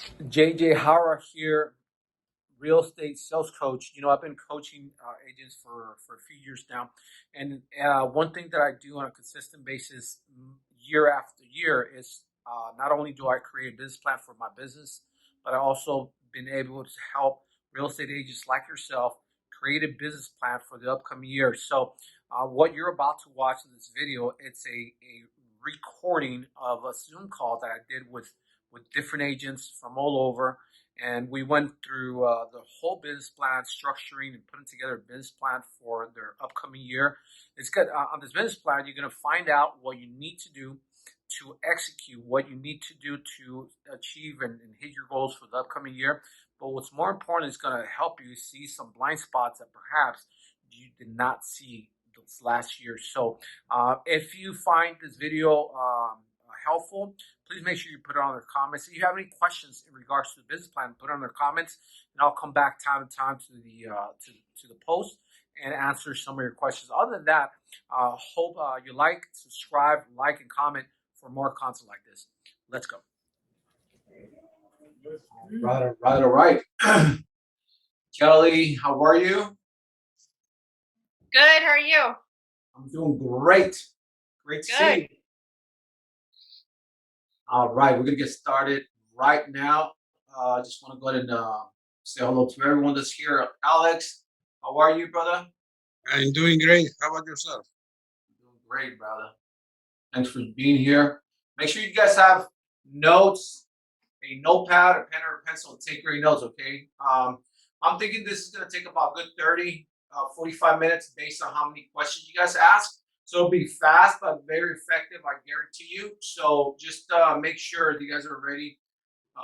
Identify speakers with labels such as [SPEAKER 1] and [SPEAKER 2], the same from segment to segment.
[SPEAKER 1] JJ Howard here, real estate sales coach. I've been coaching agents for a few years now. And one thing that I do on a consistent basis, year after year, is not only do I create a business plan for my business, but I also been able to help real estate agents like yourself create a business plan for the upcoming year. So, what you're about to watch in this video, it's a recording of a Zoom call that I did with different agents from all over, and we went through the whole business plan, structuring and putting together a business plan for their upcoming year. It's good. On this business plan, you're going to find out what you need to do to execute, what you need to do to achieve and hit your goals for the upcoming year. But what's more important is going to help you see some blind spots that perhaps you did not see this last year. So if you find this video helpful, please make sure you put it on the comments. If you have any questions in regards to the business plan, put it on the comments, and I'll come back time to time to the post and answer some of your questions. Other than that, hope you subscribe, and comment for more content like this. Let's go. All right. Kelly, how are you?
[SPEAKER 2] Good. How are you?
[SPEAKER 1] I'm doing great. Great to see you. All right, we're gonna get started right now. I just want to go ahead and say hello to everyone that's here. Alex, how are you, brother?
[SPEAKER 3] I'm doing great. How about yourself?
[SPEAKER 1] I'm doing great, brother. Thanks for being here. Make sure you guys have notes, a notepad, a pen, or a pencil. Take great notes, okay? I'm thinking this is gonna take about a good 30, 45 minutes based on how many questions you guys ask. So it'll be fast but very effective, I guarantee you. So just make sure you guys are ready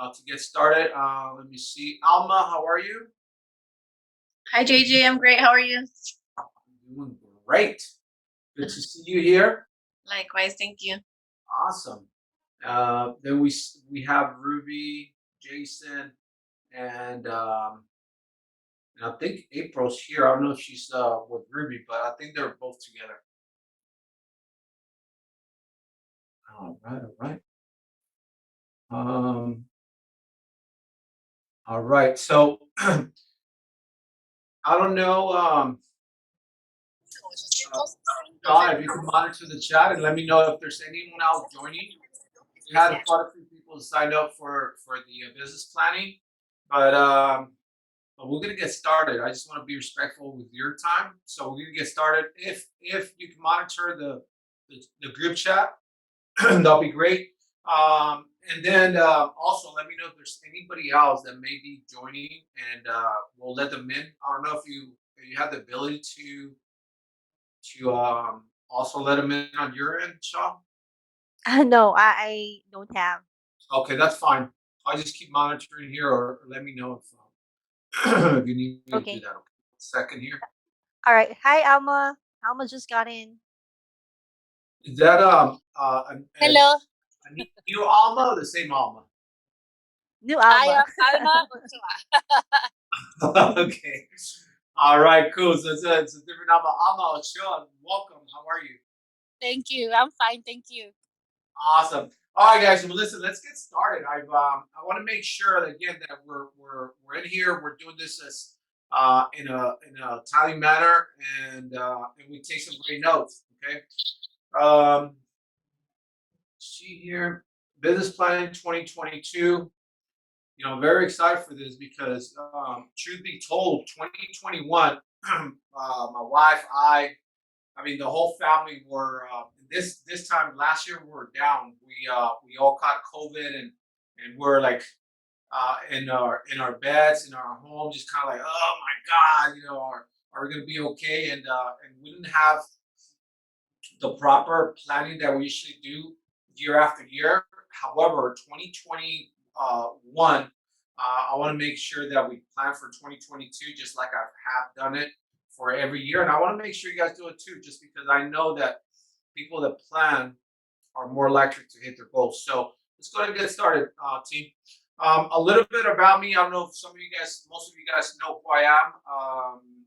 [SPEAKER 1] to get started. Let me see. Alma, how are you?
[SPEAKER 2] Hi, JJ. I'm great. How are you?
[SPEAKER 1] I'm doing great. Good to see you here.
[SPEAKER 2] Likewise. Thank you.
[SPEAKER 1] Awesome. Then we have Ruby, Jason, and I think April's here. I don't know if she's with Ruby, but I think they're both together. All right. All right. So I don't know, John, if you can monitor the chat and let me know if there's anyone else joining. We had quite a few people signed up for the business planning, but we're gonna get started. I just want to be respectful with your time, so we're gonna get started. If you can monitor the group chat, that'll be great. And then also let me know if there's anybody else that may be joining, and we'll let them in. I don't know if you have the ability to also let them in on your end, Sean.
[SPEAKER 4] No, I don't have.
[SPEAKER 1] Okay, that's fine. I'll just keep monitoring here, or let me know if you need me to do that. Okay. Second here.
[SPEAKER 4] All right. Hi, Alma. Alma just got in.
[SPEAKER 1] Is that
[SPEAKER 2] Hello.
[SPEAKER 1] a new Alma or the same Alma?
[SPEAKER 4] New Alma.
[SPEAKER 2] Alma.
[SPEAKER 1] Okay. All right, cool. So it's a different Alma. Alma, Sean, welcome. How are you?
[SPEAKER 2] Thank you. I'm fine. Thank you.
[SPEAKER 1] Awesome. All right, guys. Well, listen, let's get started. I want to make sure that, again, that we're in here. We're doing this as in a timely manner, and we take some great notes. Okay. See here, business plan 2022. I'm very excited for this because, truth be told, 2021, my wife, I mean, the whole family were this time last year we were down. We all caught COVID, and we're like in our beds in our home, just kind of like, oh my God, are we gonna be okay? And we didn't have the proper planning that we usually do year after year. However, 2021, I want to make sure that we plan for 2022 just like I have done it for every year. And I want to make sure you guys do it too, just because I know that people that plan are more likely to hit their goals. So let's go ahead and get started, team. A little bit about me. I don't know if most of you guys know who I am.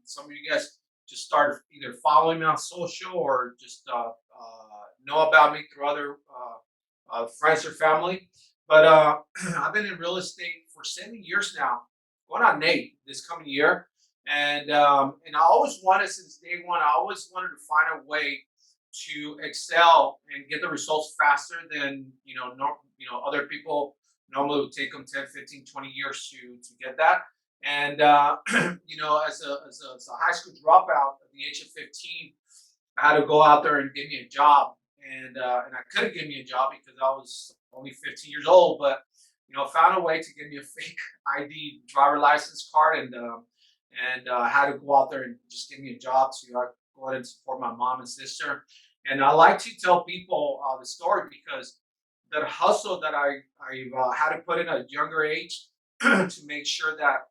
[SPEAKER 1] Some of you guys just started either following me on social or just know about me through other friends or family. But I've been in real estate for 7 years now, going on 8 this coming year. And I always wanted, since day one, I always wanted to find a way to excel and get the results faster than other people normally would take them 10, 15, 20 years to get that. And as a high school dropout at the age of 15, I had to go out there and get me a job, and I couldn't get me a job because I was only 15 years old. But found a way to get me a fake ID driver license card, and had to go out there and just give me a job to go ahead and support my mom and sister. And I like to tell people the story because that hustle that I had to put in at a younger age to make sure that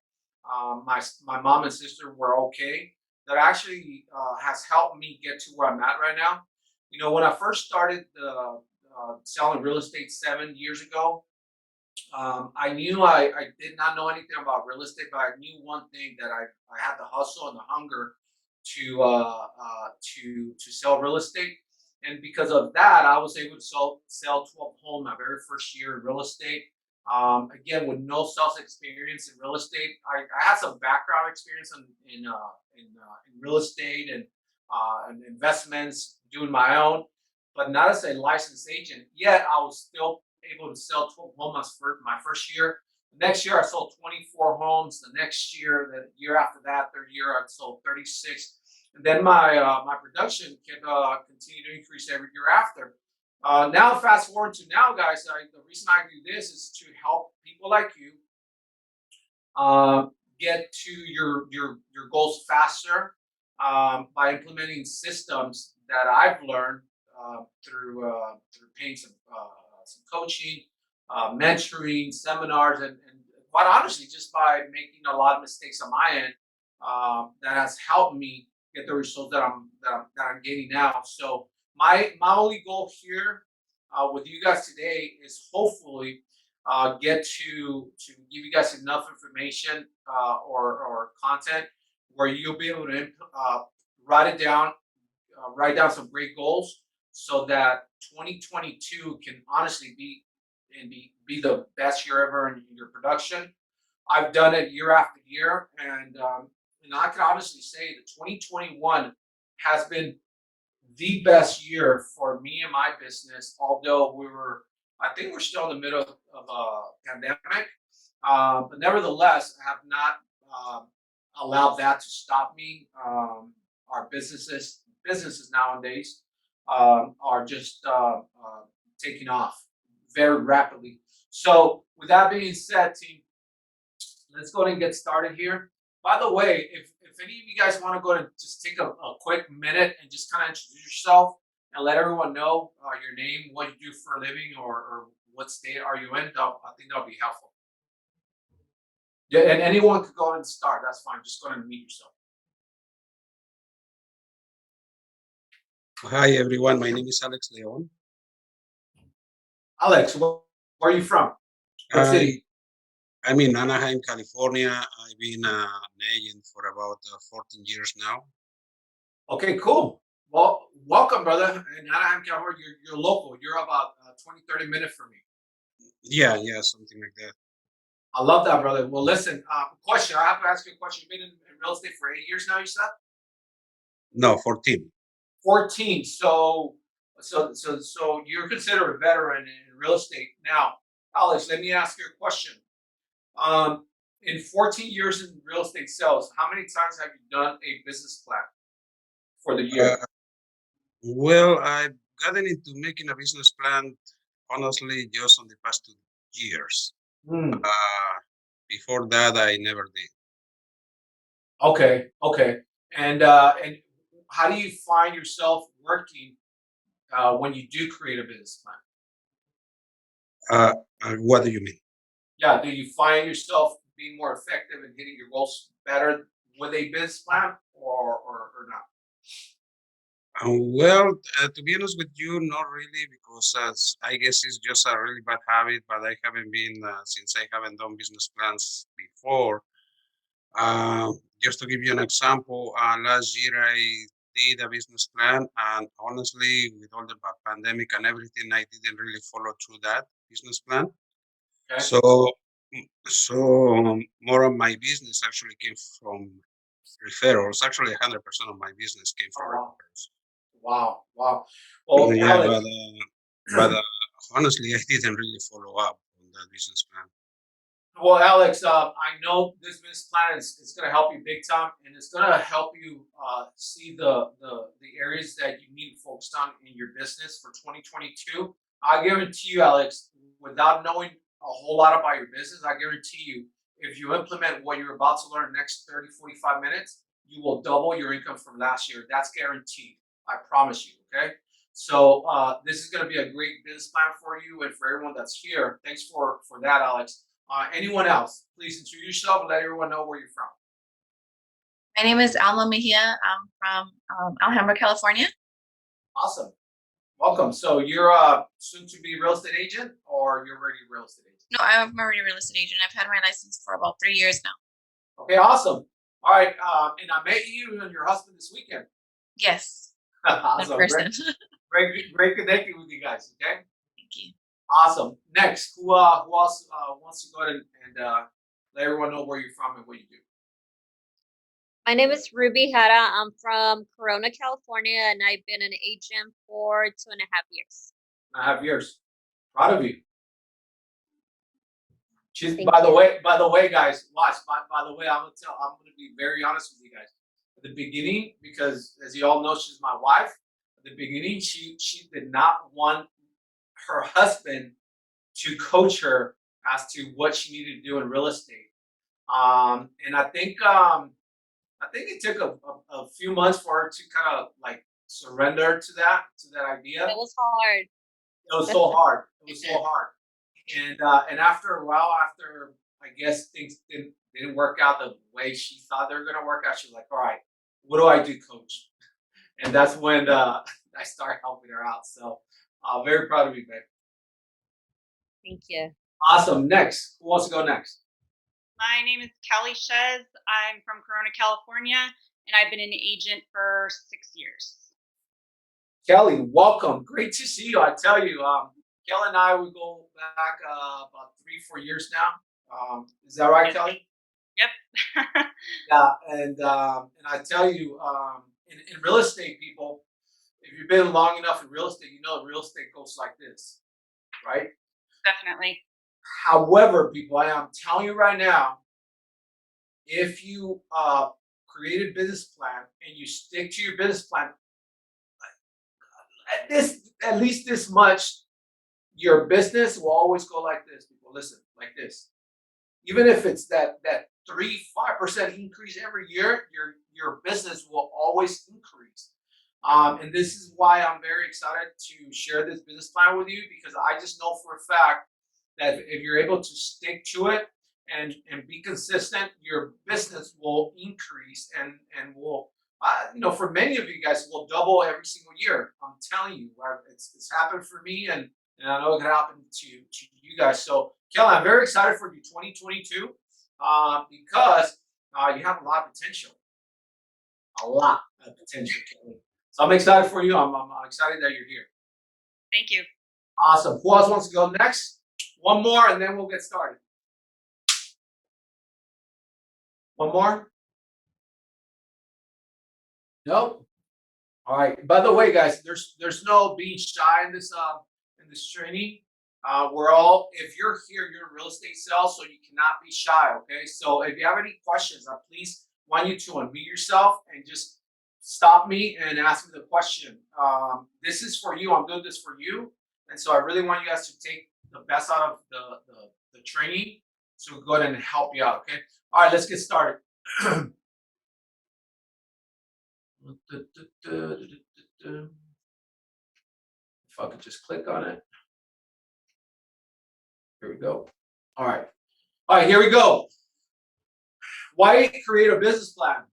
[SPEAKER 1] my mom and sister were okay. That actually has helped me get to where I'm at right now. When I first started selling real estate 7 years ago, I knew I did not know anything about real estate, but I knew one thing, that I had the hustle and the hunger to sell real estate. And because of that, I was able to sell 12 homes my very first year in real estate. Again, with no sales experience in real estate, I had some background experience in real estate and investments, doing my own, but not as a licensed agent. Yet I was still able to sell 12 homes for my first year. The next year, I sold 24 homes. The next year, the year after that, third year, I sold 36. And then my production kept continue to increase every year after. Now, fast forward to now, guys. The reason I do this is to help people like you get to your goals faster by implementing systems that I've learned through paying some coaching, mentoring, seminars, and quite honestly, just by making a lot of mistakes on my end, that has helped me get the results that I'm getting now. So my only goal here with you guys today is hopefully get to give you guys enough information or content where you'll be able to write it down, write down some great goals, so that 2022 can honestly be the best year ever in your production. I've done it year after year, and I can honestly say that 2021 has been the best year for me and my business. Although I think we're still in the middle of a pandemic, but nevertheless, I have not allowed that to stop me. Our businesses nowadays are just taking off very rapidly. So, with that being said, team, let's go ahead and get started here. By the way, if any of you guys want to go and just take a quick minute and just kind of introduce yourself and let everyone know your name, what you do for a living, or what state are you in, I think that'll be helpful. Yeah, and anyone could go ahead and start. That's fine. Just go ahead and mute yourself.
[SPEAKER 3] Hi, everyone. My name is Alex Leon.
[SPEAKER 1] Alex, where are you from? What city?
[SPEAKER 3] I'm in Anaheim, California. I've been an agent for about 14 years now.
[SPEAKER 1] Okay, cool. Well, welcome, brother. In Anaheim, California, you're local. You're about 20, 30 minutes from me.
[SPEAKER 3] Yeah, something like that.
[SPEAKER 1] I love that, brother. Well, listen, question. I have to ask you a question. You've been in real estate for 8 years now, you said?
[SPEAKER 3] No, 14.
[SPEAKER 1] 14. So you're considered a veteran in real estate. Now, Alex, let me ask you a question. In 14 years in real estate sales, how many times have you done a business plan for the year?
[SPEAKER 3] Well, I've gotten into making a business plan, honestly, just on the past 2 years. Before that, I never did.
[SPEAKER 1] Okay. And how do you find yourself working when you do create a business plan?
[SPEAKER 3] What do you mean?
[SPEAKER 1] Yeah, do you find yourself being more effective in hitting your goals better with a business plan, or not?
[SPEAKER 3] Well, to be honest with you, not really, because I guess it's just a really bad habit. But I haven't been since I haven't done business plans before. Just to give you an example, last year I did a business plan, and honestly, with all the pandemic and everything, I didn't really follow through that business plan.
[SPEAKER 1] Okay.
[SPEAKER 3] So So more of my business actually came from referrals. Actually, 100% of my business came from
[SPEAKER 1] Oh,
[SPEAKER 3] referrals.
[SPEAKER 1] wow. Wow. Well,
[SPEAKER 3] Yeah,
[SPEAKER 1] Alex,
[SPEAKER 3] but honestly, I didn't really follow up on that business plan.
[SPEAKER 1] Well, Alex, I know this business plan is going to help you big time, and it's going to help you see the areas that you need focused on in your business for 2022. I guarantee you, Alex, without knowing a whole lot about your business, I guarantee you, if you implement what you're about to learn in the next 30, 45 minutes, you will double your income from last year. That's guaranteed. I promise you. Okay. So this is going to be a great business plan for you and for everyone that's here. Thanks for that, Alex. Anyone else? Please introduce yourself and let everyone know where you're from.
[SPEAKER 2] My name is Alma Mejia. I'm from Alhambra, California.
[SPEAKER 1] Awesome. Welcome. So you're soon to be real estate agent, or you're already a real estate agent?
[SPEAKER 2] No, I'm already a real estate agent. I've had my license for about 3 years now.
[SPEAKER 1] Okay, awesome. All right. And I met you and your husband this weekend.
[SPEAKER 2] Yes,
[SPEAKER 1] Awesome.
[SPEAKER 2] in person.
[SPEAKER 1] Great connecting with you guys. Okay.
[SPEAKER 2] Thank you.
[SPEAKER 1] Awesome. Next, who else wants to go ahead and let everyone know where you're from and what you do?
[SPEAKER 4] My name is Ruby Hara. I'm from Corona, California, and I've been an agent for 2.5 years.
[SPEAKER 1] 2.5 years. Proud of you. She's
[SPEAKER 4] Thank
[SPEAKER 1] by the
[SPEAKER 4] you.
[SPEAKER 1] way, guys, watch. By the way, I'm gonna be very honest with you guys. At the beginning, because as you all know, she's my wife. At the beginning, she did not want her husband to coach her as to what she needed to do in real estate. And I think it took a few months for her to kind of like surrender to that idea.
[SPEAKER 4] It was hard.
[SPEAKER 1] It was so hard. It was so hard. And after a while, after I guess things didn't work out the way she thought they were gonna work out, she was like, "All right, what do I do, coach?" And that's when I started helping her out. So very proud of you, babe.
[SPEAKER 4] Thank you.
[SPEAKER 1] Awesome. Next, who wants to go next?
[SPEAKER 5] My name is Kelly Shez. I'm from Corona, California, and I've been an agent for 6 years.
[SPEAKER 1] Kelly, welcome. Great to see you. I tell you, Kelly and I we go back about 3-4 years now. Is that right, Kelly?
[SPEAKER 5] Yep.
[SPEAKER 1] Yeah, and I tell you, in real estate, people, if you've been long enough in real estate, you know real estate goes like this, right?
[SPEAKER 5] Definitely.
[SPEAKER 1] However, people, I am telling you right now, if you create a business plan and you stick to your business plan, at least this much, your business will always go like this. People, listen, like this. Even if it's that 3-5% increase every year, your business will always increase. And this is why I'm very excited to share this business plan with you, because I just know for a fact that if you're able to stick to it and be consistent, your business will increase and will for many of you guys will double every single year. I'm telling you, it's happened for me, and I know it can happen to you guys. So Kelly, I'm very excited for you 2022 because you have a lot of potential, a lot of potential, Kelly. So I'm excited for you. I'm excited that you're here.
[SPEAKER 5] Thank you.
[SPEAKER 1] Awesome. Who else wants to go next? One more, and then we'll get started. One more? Nope. All right. By the way, guys, there's no being shy in this training. We're all, if you're here, you're in real estate sales, so you cannot be shy. Okay. So if you have any questions, I please want you to unmute yourself and just stop me and ask me the question. This is for you. I'm doing this for you, and so I really want you guys to take the best out of the training. So we'll go ahead and help you out. Okay. All right. Let's get started. If I could just click on it. Here we go. All right. All right, here we go. Why create a business plan?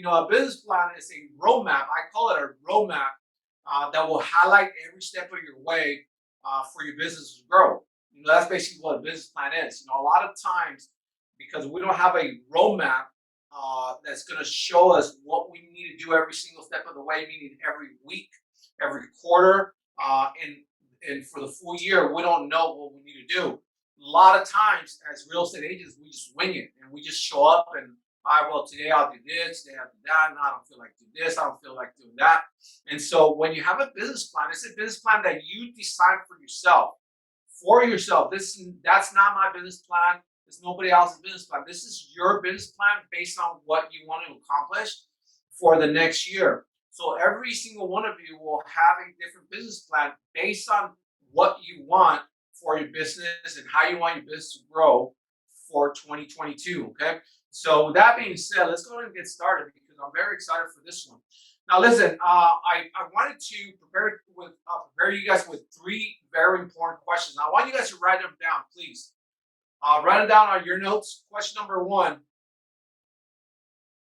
[SPEAKER 1] A business plan is a roadmap. I call it a roadmap that will highlight every step of your way for your business to grow. That's basically what a business plan is. A lot of times, because we don't have a roadmap that's going to show us what we need to do every single step of the way, meaning every week, every quarter, and for the full year, we don't know what we need to do. lot of times as real estate agents, we just wing it and we just show up and, all right, well, today I'll do this, today I'll do that. No, I don't feel like doing this. I don't feel like doing that. And so when you have a business plan, it's a business plan that you decide for yourself. That's not my business plan. It's nobody else's business plan. This is your business plan based on what you want to accomplish for the next year. So every single one of you will have a different business plan based on what you want for your business and how you want your business to grow for 2022. Okay. So with that being said, let's go ahead and get started because I'm very excited for this one. Now, listen, I wanted to prepare you guys with 3 very important questions. Now, I want you guys to write them down, please. Write them down on your notes. Question number 1: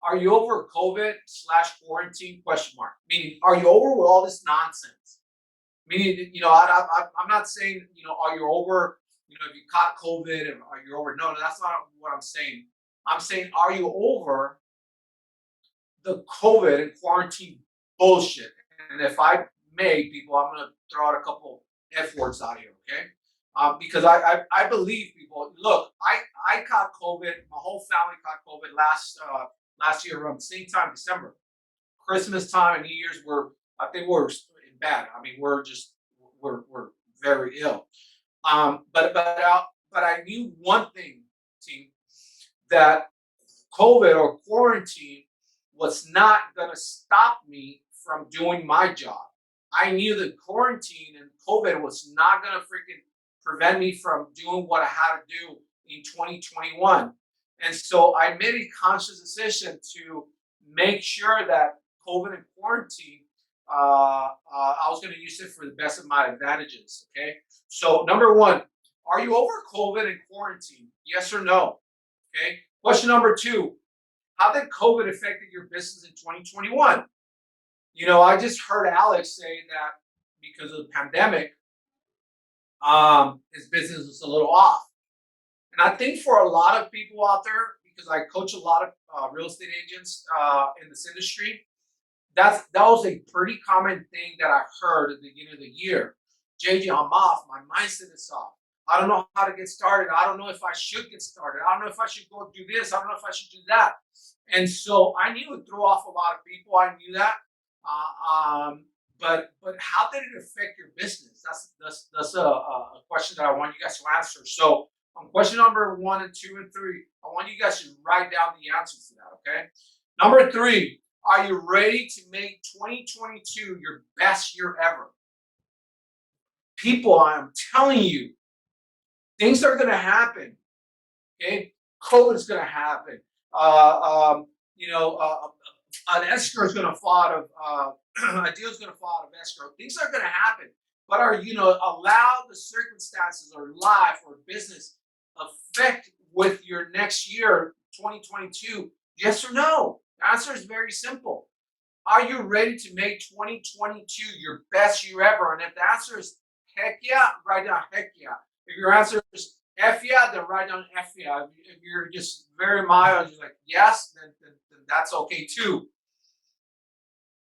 [SPEAKER 1] are you over COVID/quarantine? Question mark. Meaning, are you over with all this nonsense? Meaning, I'm not saying, are you over, if you caught COVID and are you over? No, that's not what I'm saying. I'm saying, are you over the COVID and quarantine bullshit? And if I may, people, I'm going to throw out a couple F words out here, okay? Because I believe, people, look, I caught COVID. My whole family caught COVID last year around the same time, December. Christmas time and New Year's I think we're in bad. I mean, we're very ill. But I knew one thing, team, that COVID or quarantine was not going to stop me from doing my job. I knew that quarantine and COVID was not going to freaking prevent me from doing what I had to do in 2021. And so I made a conscious decision to make sure that COVID and quarantine, I was going to use it for the best of my advantages. Okay. So number 1, are you over COVID and quarantine? Yes or no? Okay. Question number 2, how did COVID affect your business in 2021? I just heard Alex say that because of the pandemic, his business was a little off. And I think for a lot of people out there, because I coach a lot of real estate agents in this industry, that was a pretty common thing that I heard at the beginning of the year. JJ, I'm off. My mindset is off. I don't know how to get started. I don't know if I should get started. I don't know if I should go do this. I don't know if I should do that. And so I knew it threw off a lot of people. I knew that. But how did it affect your business? That's a question that I want you guys to answer. So on question number 1 and 2 and 3, I want you guys to write down the answers to that. Okay. Number 3, are you ready to make 2022 your best year ever? People, I'm telling you, things are going to happen. Okay, COVID is going to happen. An escrow is going to fall out of a deal is going to fall out of escrow. Things are going to happen. But are you allow the circumstances or life or business affect with your next year, 2022? Yes or no? The answer is very simple. Are you ready to make 2022 your best year ever? And if the answer is heck yeah, write down heck yeah. If your answer is F yeah, then write down F yeah. If you're just very mild, you're like yes, then that's okay too.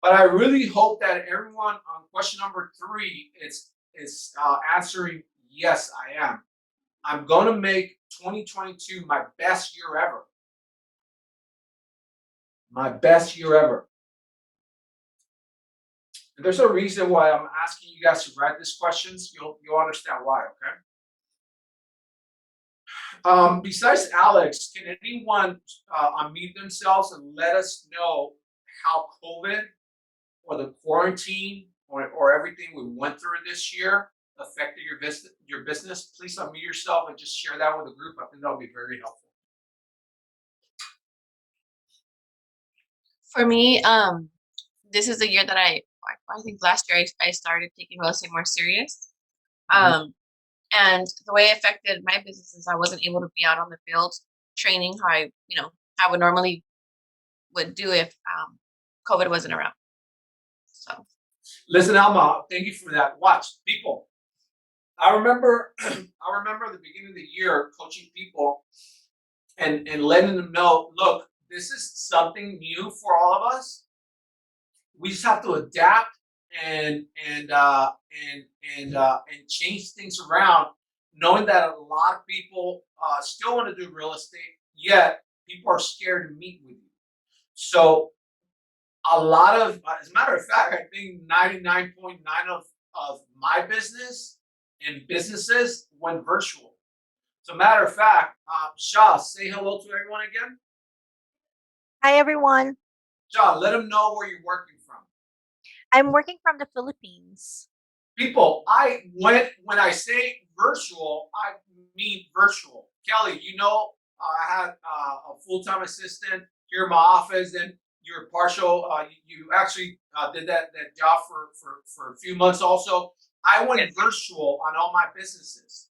[SPEAKER 1] But I really hope that everyone on question number 3 is answering yes, I am. I'm going to make 2022 my best year ever. My best year ever. And there's a reason why I'm asking you guys to write these questions. You'll understand why, okay? Besides Alex, can anyone unmute themselves and let us know how COVID or the quarantine or everything we went through this year affected your business? Please unmute yourself and just share that with the group. I think that would be very helpful.
[SPEAKER 2] For me, this is the year that I think last year I started taking real estate more serious. And the way it affected my business is I wasn't able to be out on the field training how I would normally would do if COVID wasn't around. So
[SPEAKER 1] listen, Alma, thank you for that. Watch, people. I remember the beginning of the year coaching people and letting them know, look, this is something new for all of us. We just have to adapt and change things around. knowing that a lot of people still want to do real estate, yet people are scared to meet with you. So a lot of, as a matter of fact, I think 99.9 of my business and businesses went virtual. So matter of fact, Shah, say hello to everyone again.
[SPEAKER 6] Hi, everyone.
[SPEAKER 1] Shah, let them know where you're working from.
[SPEAKER 6] I'm working from the Philippines.
[SPEAKER 1] People, when I say virtual, I mean virtual. Kelly, I had a full-time assistant here in my office, and you're partial. You actually did that job for a few months. Also, I went virtual on all my businesses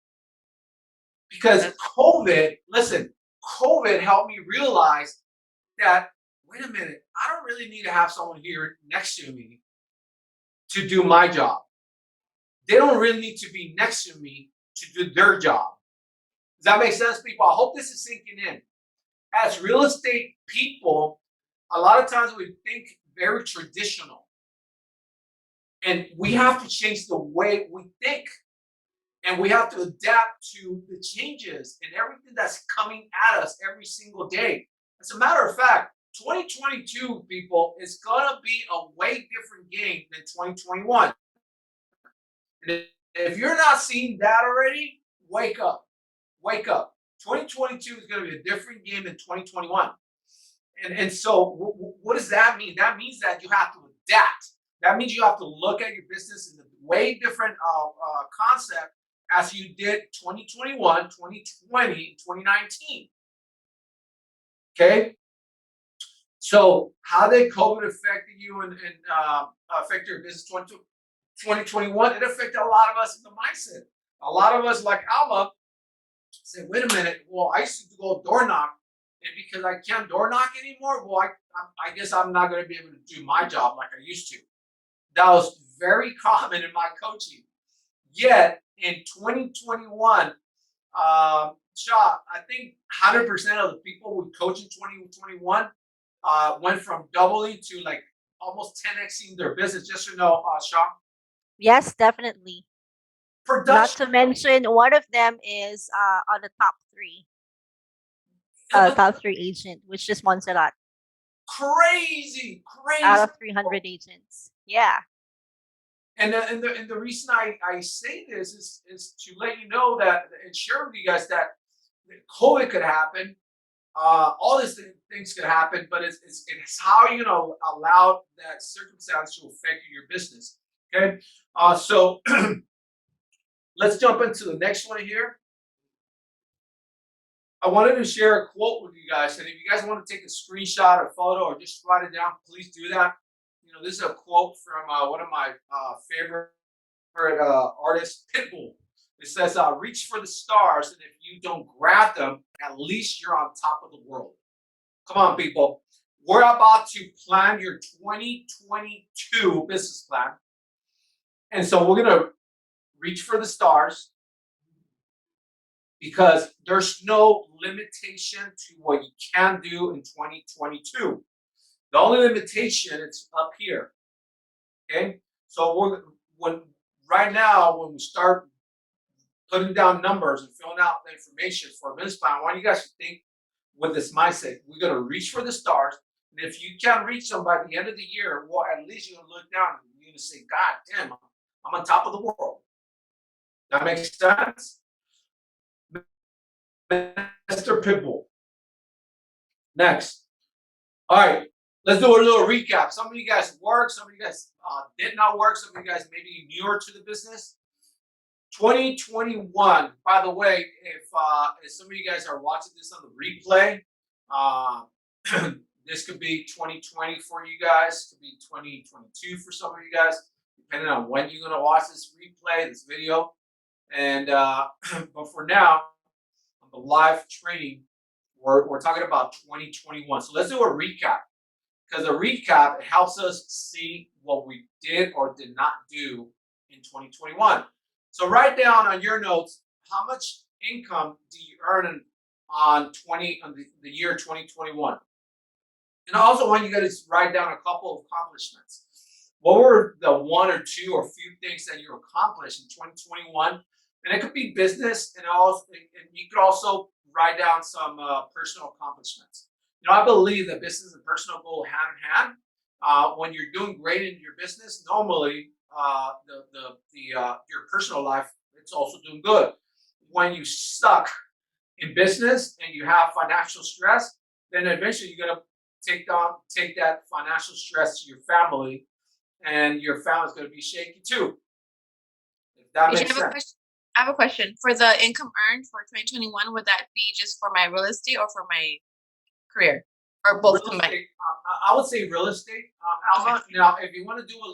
[SPEAKER 1] because COVID. Listen, COVID helped me realize that wait a minute, I don't really need to have someone here next to me to do my job. They don't really need to be next to me to do their job. Does that make sense, people? I hope this is sinking in. As real estate people, a lot of times we think very traditional. And we have to change the way we think. And we have to adapt to the changes and everything that's coming at us every single day. As a matter of fact, 2022, people, is going to be a way different game than 2021. And if you're not seeing that already, wake up. Wake up. 2022 is going to be a different game than 2021. And so what does that mean? That means that you have to adapt. That means you have to look at your business in a way different concept as you did 2021, 2020, 2019. Okay? So how did COVID affect you and affect your business 2021? It affected a lot of us in the mindset. A lot of us, like Alma, said, wait a minute, well, I used to go door knock, and because I can't door knock anymore, well, I guess I'm not going to be able to do my job like I used to. That was very common in my coaching. Yet in 2021, Shah, I think 100% of the people we coach in 2021 went from doubling to like almost 10xing their business. Just so you know, Shah.
[SPEAKER 6] Yes, definitely. Not
[SPEAKER 1] Production.
[SPEAKER 6] to mention, one of them is on the top three agent, which is Montserrat
[SPEAKER 1] Crazy.
[SPEAKER 6] out of 300 agents. Yeah.
[SPEAKER 1] And the reason I say this is to let you know that and share with you guys that COVID could happen. All these things could happen, but it's how you're gonna allow that circumstance to affect your business. Okay, so let's jump into the next one here. I wanted to share a quote with you guys, and if you guys want to take a screenshot or photo or just write it down, please do that. This is a quote from one of my favorite artists, Pitbull. It says, reach for the stars, and if you don't grab them, at least you're on top of the world. Come on, people. We're about to plan your 2022 business plan. And so we're going to reach for the stars because there's no limitation to what you can do in 2022. The only limitation is up here. Okay? So right now, when we start putting down numbers and filling out the information for a business plan, I want you guys to think with this mindset. We're going to reach for the stars. And if you can't reach them by the end of the year, well, at least you're going to look down and you're going to say, God damn, I'm on top of the world. That makes sense? Mr. Pitbull. Next. All right. Let's do a little recap. Some of you guys worked. Some of you guys did not work. Some of you guys maybe newer to the business. 2021. By the way, if some of you guys are watching this on the replay, this could be 2020 for you guys. Could be 2022 for some of you guys, depending on when you're gonna watch this replay, this video. And but for now, on the live training, we're talking about 2021. So let's do a recap. Because a recap, it helps us see what we did or did not do in 2021. So write down on your notes, how much income do you earn on the year 2021? And I also want you guys to write down a couple of accomplishments. What were the one or two or few things that you accomplished in 2021 And it could be business, and you could also write down some personal accomplishments. I believe that business and personal go hand in hand. When you're doing great in your business, normally your personal life, it's also doing good. When you suck in business and you have financial stress, then eventually you're gonna take that financial stress to your family, and your family's gonna be shaky too. If that makes sense.
[SPEAKER 2] I have a question. For the income earned for 2021, would that be just for my real estate or for my career, or both combined?
[SPEAKER 1] I would say real estate. Alma, okay. Now, if you want to do a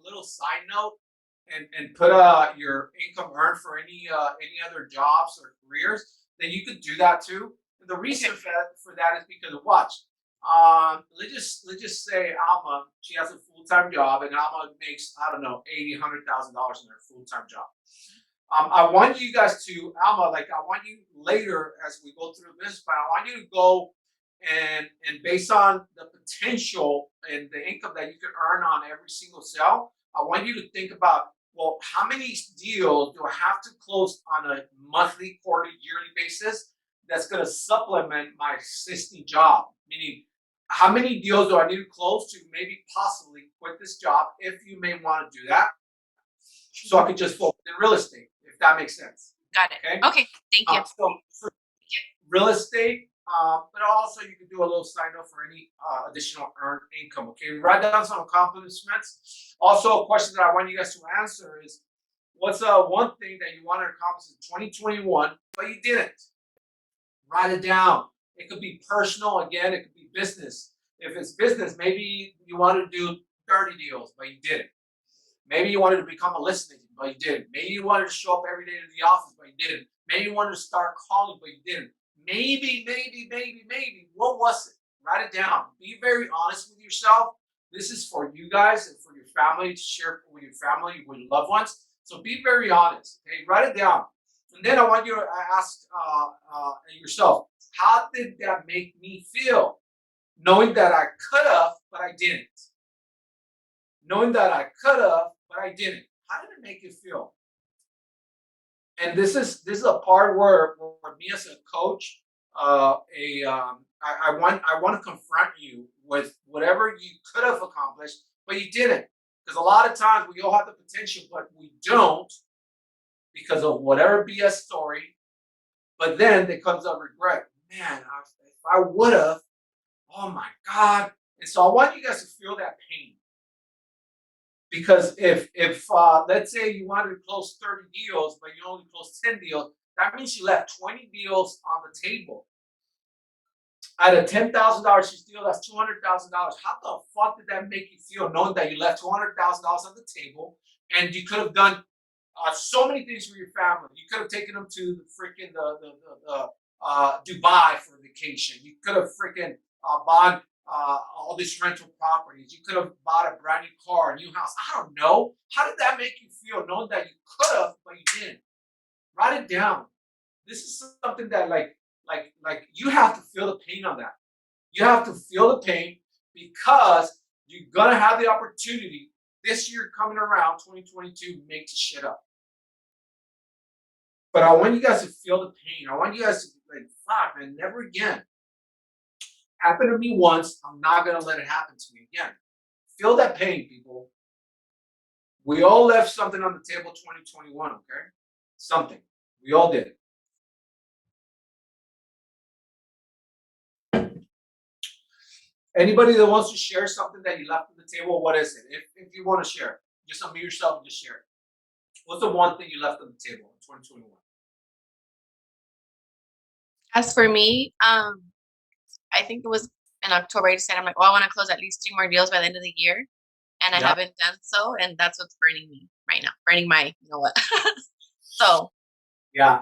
[SPEAKER 1] little side note and put your income earned for any other jobs or careers, then you could do that too. And the reason for that is because of watch. Let's just say Alma, she has a full-time job, and Alma makes, I don't know, $80,000, $100,000 in her full-time job. I want you guys to, Alma, I want you later as we go through the business plan, I want you to go and based on the potential and the income that you can earn on every single sale, I want you to think about, well, how many deals do I have to close on a monthly, quarterly, yearly basis that's going to supplement my existing job? Meaning, how many deals do I need to close to maybe possibly quit this job, if you may want to do that, so I could just focus in real estate, if that makes sense.
[SPEAKER 2] Got it. Okay, thank you.
[SPEAKER 1] So real estate, but also you can do a little sign up for any additional earned income. Okay, write down some accomplishments. Also, a question that I want you guys to answer is, what's one thing that you wanted to accomplish in 2021 but you didn't? Write it down. It could be personal, again, it could be business. If it's business, maybe you wanted to do 30 deals but you didn't. Maybe you wanted to become a listing agent but you didn't. Maybe you wanted to show up every day to the office but you didn't. Maybe you wanted to start calling but you didn't. Maybe. What was it? Write it down. Be very honest with yourself. This is for you guys and for your family, to share with your family, with your loved ones. So be very honest. Okay, write it down. And then I want you to ask yourself, how did that make me feel? Knowing that I could have, but I didn't. Knowing that I could have, but I didn't. How did it make you feel? And this is a part where me as a coach, I want to confront you with whatever you could have accomplished, but you didn't. Because a lot of times we all have the potential, but we don't, because of whatever BS story. But then there comes a regret. Man, if I would have, oh my God. And so I want you guys to feel that pain. Because if let's say you wanted to close 30 deals, but you only closed 10 deals, that means you left 20 deals on the table. At a $10,000 deal, that's $200,000. How the fuck did that make you feel, knowing that you left $200,000 on the table, and you could have done so many things for your family? You could have taken them to the freaking Dubai for vacation. You could have freaking bought all these rental properties. You could have bought a brand new car, a new house. I don't know. How did that make you feel, knowing that you could have, but you didn't? Write it down. This is something that like you have to feel the pain on that. You have to feel the pain, because you're gonna have the opportunity this year coming around, 2022, make the shit up. But I want you guys to feel the pain. I want you guys to be like, fuck, man, never again. Happened to me once, I'm not gonna let it happen to me again. Feel that pain, people. We all left something on the table 2021, okay? Something. We all did it. Anybody that wants to share something that you left on the table, what is it? If you want to share, just unmute yourself and just share it. What's the one thing you left on the table in 2021?
[SPEAKER 2] As for me, I think it was in October. I said, I'm like, well, I want to close at least 3 more deals by the end of the year, and I haven't done so, and that's what's burning me right now. Burning my, you know what? So. Yeah.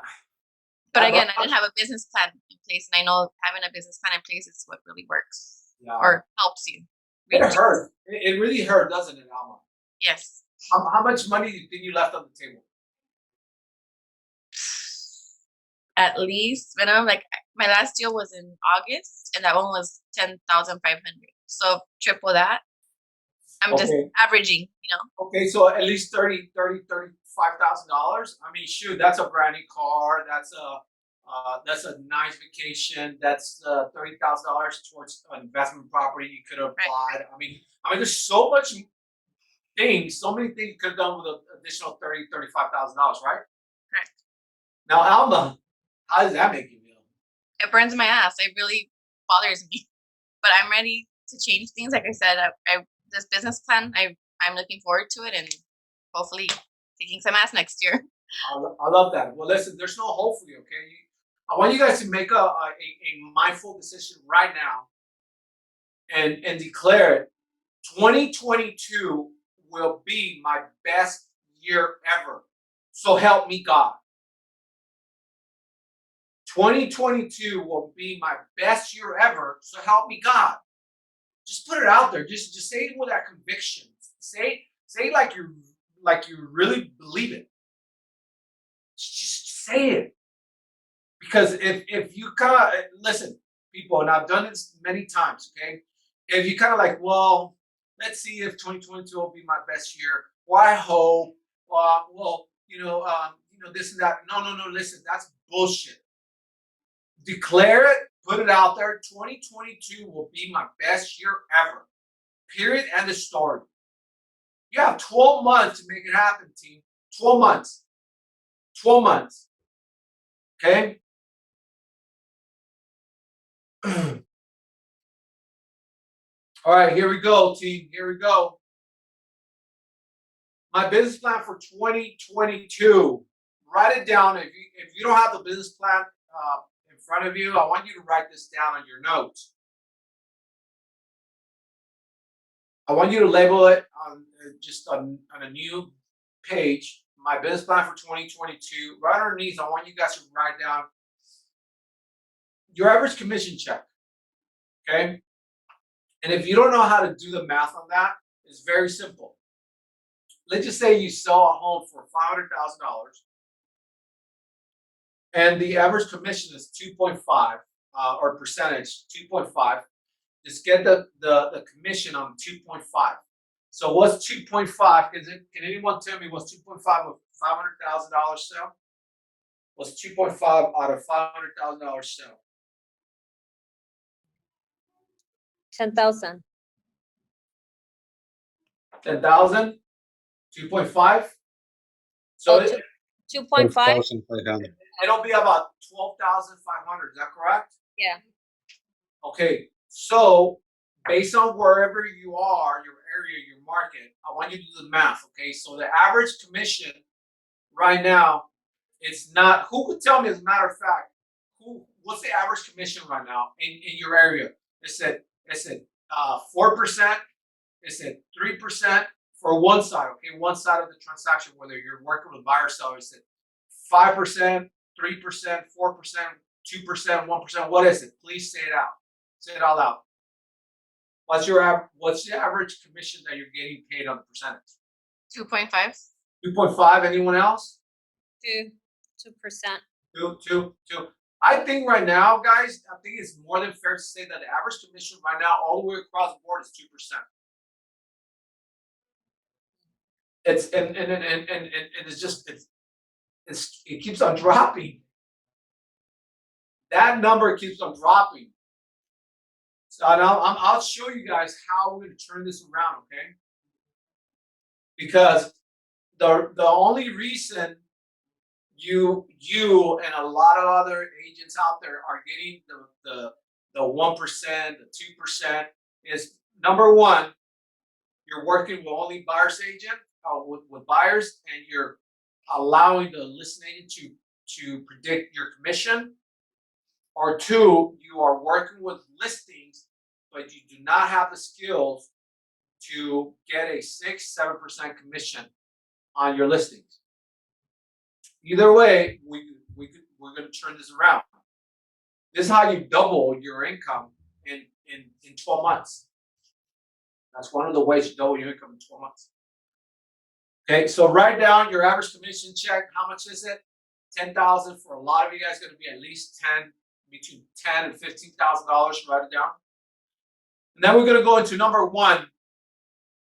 [SPEAKER 2] But again, I didn't have a business plan in place, and I know having a business plan in place is what really works or helps you.
[SPEAKER 1] It hurt. It really hurt, doesn't it, Alma?
[SPEAKER 2] Yes.
[SPEAKER 1] How much money do you think you left on the table?
[SPEAKER 2] At least, when I'm like, my last deal was in August, and that one was 10,500. So triple that. I'm just averaging, you know.
[SPEAKER 1] Okay, so at least 30, $5,000. I mean, shoot, that's a brand new car. That's a nice vacation. That's $30,000 towards an investment property you could have applied. I mean, there's so much things, so many things you could have done with an additional $35,000, right?
[SPEAKER 2] Correct.
[SPEAKER 1] Now, Alma, how does that make you feel?
[SPEAKER 2] It burns my ass. It really bothers me. But I'm ready to change things. Like I said, this business plan, I'm looking forward to it, and hopefully kicking some ass next year.
[SPEAKER 1] I love that. Well, listen, there's no hopefully, okay? I want you guys to make a mindful decision right now and declare it. 2022 will be my best year ever. So help me God. 2022 will be my best year ever. So help me God. Just put it out there. Just say it with that conviction. Say like you really believe it. Just say it. Because if you kind of listen, people, and I've done this many times, okay? If you kind of like, well, let's see if 2022 will be my best year. Well, I hope. Well, this and that. No. Listen, that's bullshit. Declare it. Put it out there. 2022 will be my best year ever. Period. End of story. You have 12 months to make it happen, team. 12 months. 12 months. Okay? All right, here we go, team. Here we go. My business plan for 2022. Write it down. If you don't have the business plan in front of you, I want you to write this down on your notes. I want you to label it on a new page. My business plan for 2022. Right underneath, I want you guys to write down your average commission check. Okay? And if you don't know how to do the math on that, it's very simple. Let's just say you sell a home for $500,000 and the average commission is 2.5 or percentage 2.5. Just get the commission on 2.5. So what's 2.5? Can anyone tell me what's 2.5 of $500,000 sale? What's 2.5 out of $500,000 sale?
[SPEAKER 4] 10,000.
[SPEAKER 1] 10,000. 2.5. So
[SPEAKER 4] 2.5.
[SPEAKER 3] 12,500.
[SPEAKER 1] It'll be about 12,500. Is that correct?
[SPEAKER 4] Yeah.
[SPEAKER 1] Okay. So based on wherever you are, your area, your market, I want you to do the math. Okay. So the average commission right now, it's not. Who could tell me? As a matter of fact, what's the average commission right now in your area? It said 4%. It said 3%. For one side, okay, one side of the transaction, whether you're working with buyer sellers, it 5%, 3%, 4%, 2%, 1%. What is it? Please say it out. Say it all out. What's the average commission that you're getting paid on the percentage?
[SPEAKER 2] 2.5.
[SPEAKER 1] 2.5. Anyone else?
[SPEAKER 4] 2%.
[SPEAKER 1] 2. I think right now, guys, I think it's more than fair to say that the average commission right now, all the way across the board, is 2%. It's and it's just it keeps on dropping. That number keeps on dropping. So I'll show you guys how we're going to turn this around, okay? Because the only reason you and a lot of other agents out there are getting the 1%, the 2% is number one, you're working with only buyer's agent. With buyers, and you're allowing the listing agent to predict your commission, or two, you are working with listings, but you do not have the skills to get a 6-7% commission on your listings. Either way, we're going to turn this around. This is how you double your income in 12 months. That's one of the ways you double your income in 12 months. Okay, so write down your average commission check. How much is it? 10,000. For a lot of you guys, going to be at least between $10,000 and $15,000. Write it down. And then we're going to go into number one.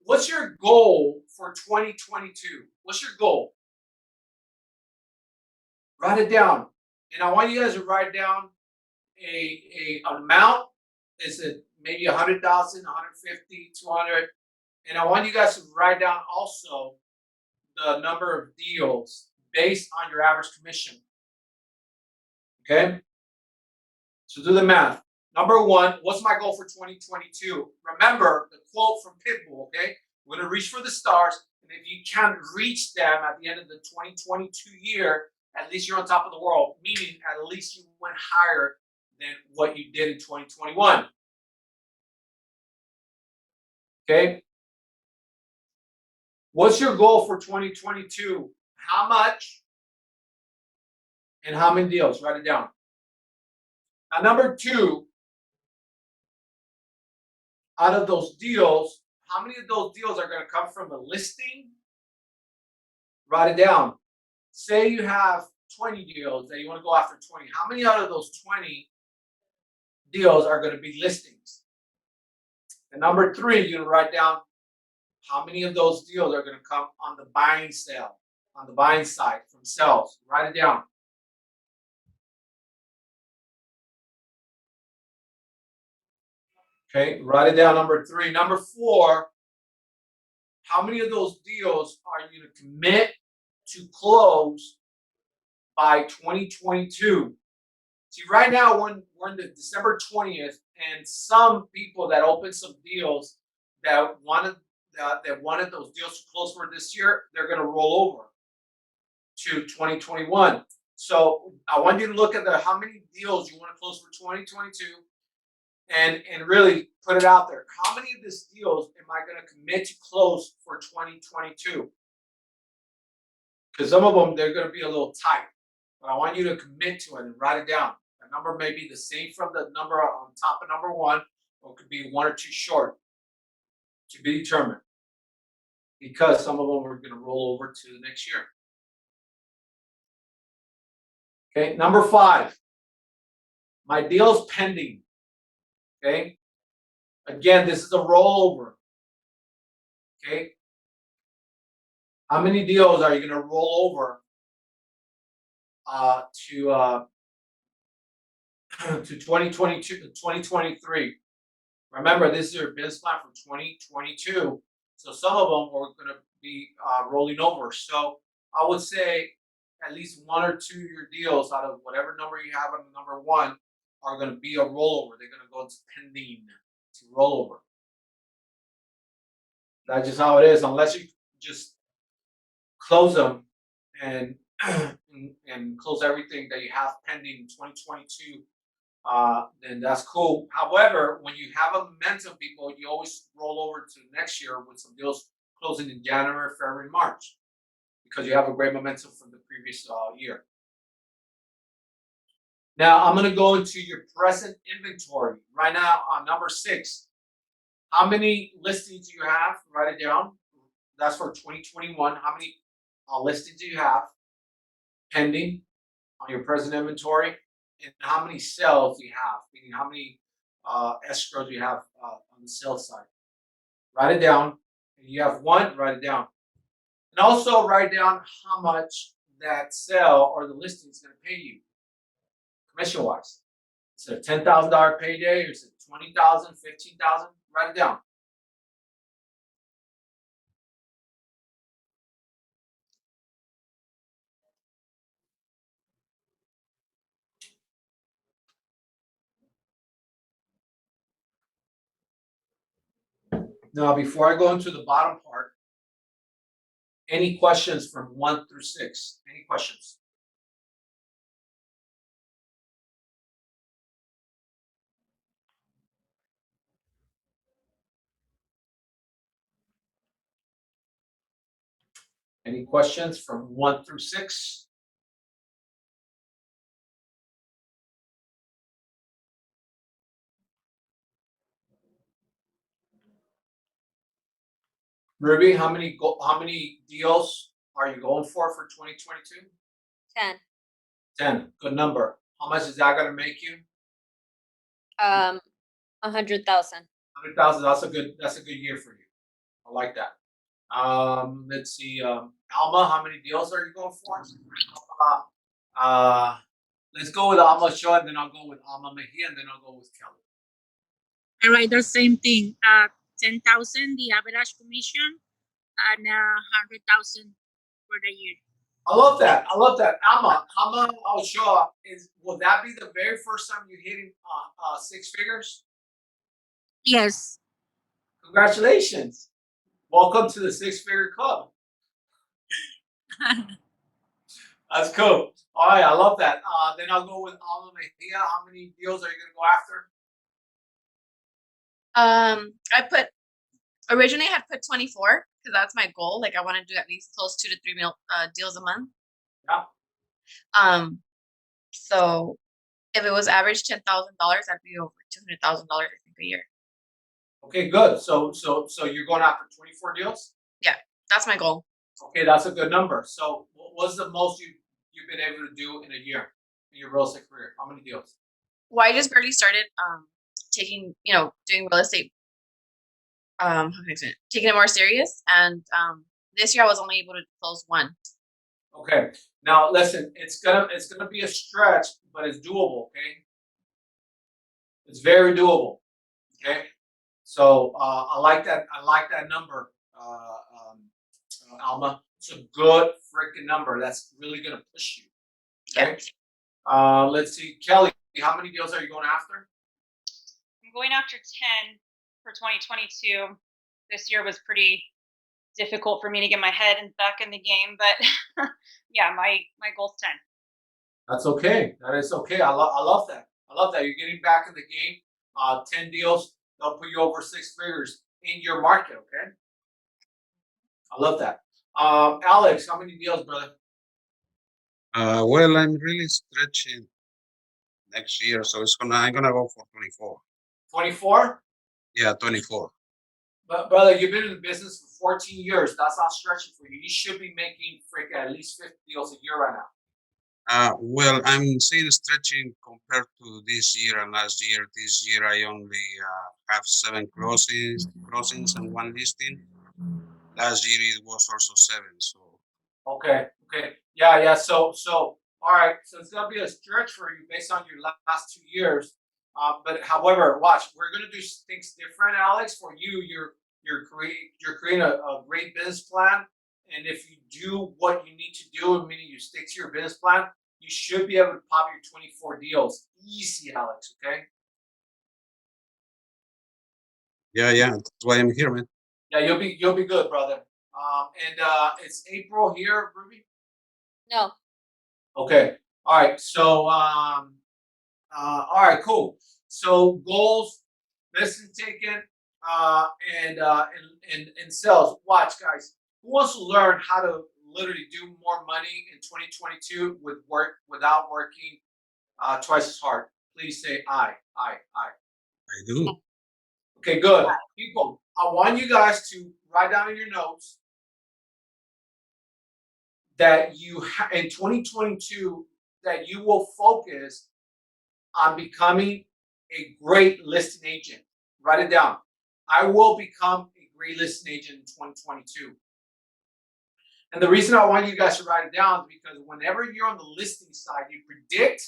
[SPEAKER 1] What's your goal for 2022? What's your goal? Write it down. And I want you guys to write down an amount. Is it maybe 100,000, 150, 200? And I want you guys to write down also the number of deals based on your average commission. Okay? So do the math. Number one, what's my goal for 2022? Remember the quote from Pitbull, okay? We're going to reach for the stars. And if you can't reach them at the end of the 2022 year, at least you're on top of the world, meaning at least you went higher than what you did in 2021. Okay? What's your goal for 2022? How much and how many deals? Write it down. Now, number two, out of those deals, how many of those deals are going to come from a listing? Write it down. Say you have 20 deals that you want to go after 20. How many out of those 20 deals are going to be listings? And number three, you're going to write down how many of those deals are going to come on the buying side from sales. Write it down. Okay, write it down, number three. Number four, how many of those deals are you going to commit to close by 2022? See, right now we're in the December 20th, and some people that opened some deals that wanted those deals to close for this year, they're going to roll over to 2021. So I want you to look at how many deals you want to close for 2022. And really put it out there. How many of these deals am I going to commit to close for 2022? Because some of them, they're going to be a little tight. But I want you to commit to it and write it down. The number may be the same from the number on top of number one, or it could be one or two short, to be determined. Because some of them are going to roll over to the next year. Okay, number five. My deal's pending. Okay. Again, this is a rollover. Okay. How many deals are you going to roll over to 2022 to 2023? Remember, this is your business plan for 2022. So some of them are going to be rolling over. So I would say at least one or two of your deals out of whatever number you have on number one are going to be a rollover. They're going to go into pending to rollover. That's just how it is. Unless you just close them and close everything that you have pending in 2022, then that's cool. However, when you have a momentum, people, you always roll over to next year with some deals closing in January, February, March, because you have a great momentum from the previous year. Now, I'm going to go into your present inventory. Right now, on number 6, how many listings do you have? Write it down. That's for 2021. How many listings do you have pending on your present inventory? And how many sales do you have? Meaning, how many escrows do you have on the sales side? Write it down. And you have one, write it down. And also write down how much that sale or the listing is going to pay you, commission-wise. Is it a $10,000 payday, or is it $20,000, $15,000? Write it down. Now, before I go into the bottom part, any questions from 1 through 6? Any questions? Any questions from 1 through 6? Ruby, how many deals are you going for 2022?
[SPEAKER 4] 10.
[SPEAKER 1] 10. Good number. How much is that going to make you?
[SPEAKER 4] 100,000.
[SPEAKER 1] 100,000. That's a good year for you. I like that. Let's see. Alma, how many deals are you going for? Let's go with Alma Shaw, and then I'll go with Alma Mejia, and then I'll go with Kelly.
[SPEAKER 7] All right, the same thing. 10,000 the average commission, and 100,000 for the year.
[SPEAKER 1] I love that. I love that. Alma Shaw, will that be the very first time you're hitting six figures?
[SPEAKER 7] Yes.
[SPEAKER 1] Congratulations. Welcome to the six-figure club. That's cool. All right, I love that. Then I'll go with Alma Mejia. How many deals are you going to go after?
[SPEAKER 2] I originally had put 24 because that's my goal. Like I want to do at least close 2 to 3 deals a month.
[SPEAKER 1] Yeah.
[SPEAKER 2] So if it was average $10,000, I'd be over $200,000 I think a year.
[SPEAKER 1] Okay, good. So you're going after 24 deals?
[SPEAKER 2] Yeah, that's my goal.
[SPEAKER 1] Okay, that's a good number. So what's the most you've been able to do in a year in your real estate career? How many deals?
[SPEAKER 2] Well, I just barely started doing real estate. How can I explain it? Taking it more serious, and this year I was only able to close one.
[SPEAKER 1] Okay. Now listen, it's gonna be a stretch, but it's doable. Okay. It's very doable. Okay. So I like that. I like that number, Alma. It's a good freaking number. That's really gonna push you. Okay.
[SPEAKER 2] Yeah.
[SPEAKER 1] Let's see, Kelly. How many deals are you going after?
[SPEAKER 5] I'm going after 10 for 2022. This year was pretty difficult for me to get my head back in the game, but yeah, my goal's 10.
[SPEAKER 1] That's okay. That is okay. I love that. I love that. You're getting back in the game. 10 deals, they'll put you over six figures in your market, okay? I love that. Alex, how many deals, brother?
[SPEAKER 3] Well, I'm really stretching next year, so I'm gonna go for 24.
[SPEAKER 1] 24?
[SPEAKER 3] Yeah, 24.
[SPEAKER 1] But brother, you've been in the business for 14 years. That's not stretching for you. You should be making freaking at least 50 deals a year right now.
[SPEAKER 3] Well, I'm seeing stretching compared to this year and last year. This year I only have 7 closings and 1 listing. Last year it was also 7. So
[SPEAKER 1] Okay. Yeah. So all right. So it's gonna be a stretch for you based on your last 2 years. But however, watch, we're gonna do things different, Alex. For you, you're creating a great business plan, and if you do what you need to do, meaning you stick to your business plan, you should be able to pop your 24 deals easy, Alex. Okay.
[SPEAKER 3] yeah, that's why I'm here, man.
[SPEAKER 1] Yeah, you'll be good, brother. And it's April here, Ruby.
[SPEAKER 4] No.
[SPEAKER 1] Okay. All right. So all right, cool. So goals, lesson taken, and sales. Watch, guys. Who wants to learn how to literally do more money in 2022 without working twice as hard? Please say I.
[SPEAKER 3] I do.
[SPEAKER 1] Okay, good. People, I want you guys to write down in your notes that in 2022 that you will focus on becoming a great listing agent. Write it down. I will become a great listing agent in 2022. And the reason I want you guys to write it down is because whenever you're on the listing side, you predict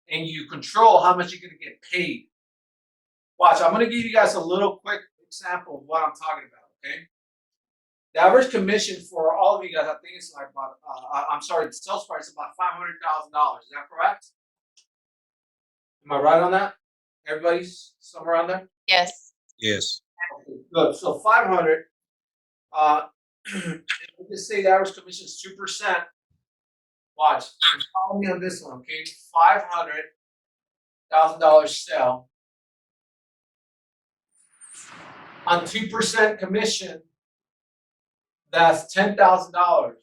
[SPEAKER 1] and you control how much you're going to get paid. Watch, I'm going to give you guys a little quick example of what I'm talking about, okay? The average commission for all of you guys, I think it's like about, the sales price is about $500,000. Is that correct? Am I right on that? Everybody's somewhere around there?
[SPEAKER 2] Yes.
[SPEAKER 3] Yes.
[SPEAKER 1] Okay, good. So 500. Let's just say the average commission is 2%. Watch. Follow me on this one, okay? $500,000 sell on 2% commission. That's $10,000.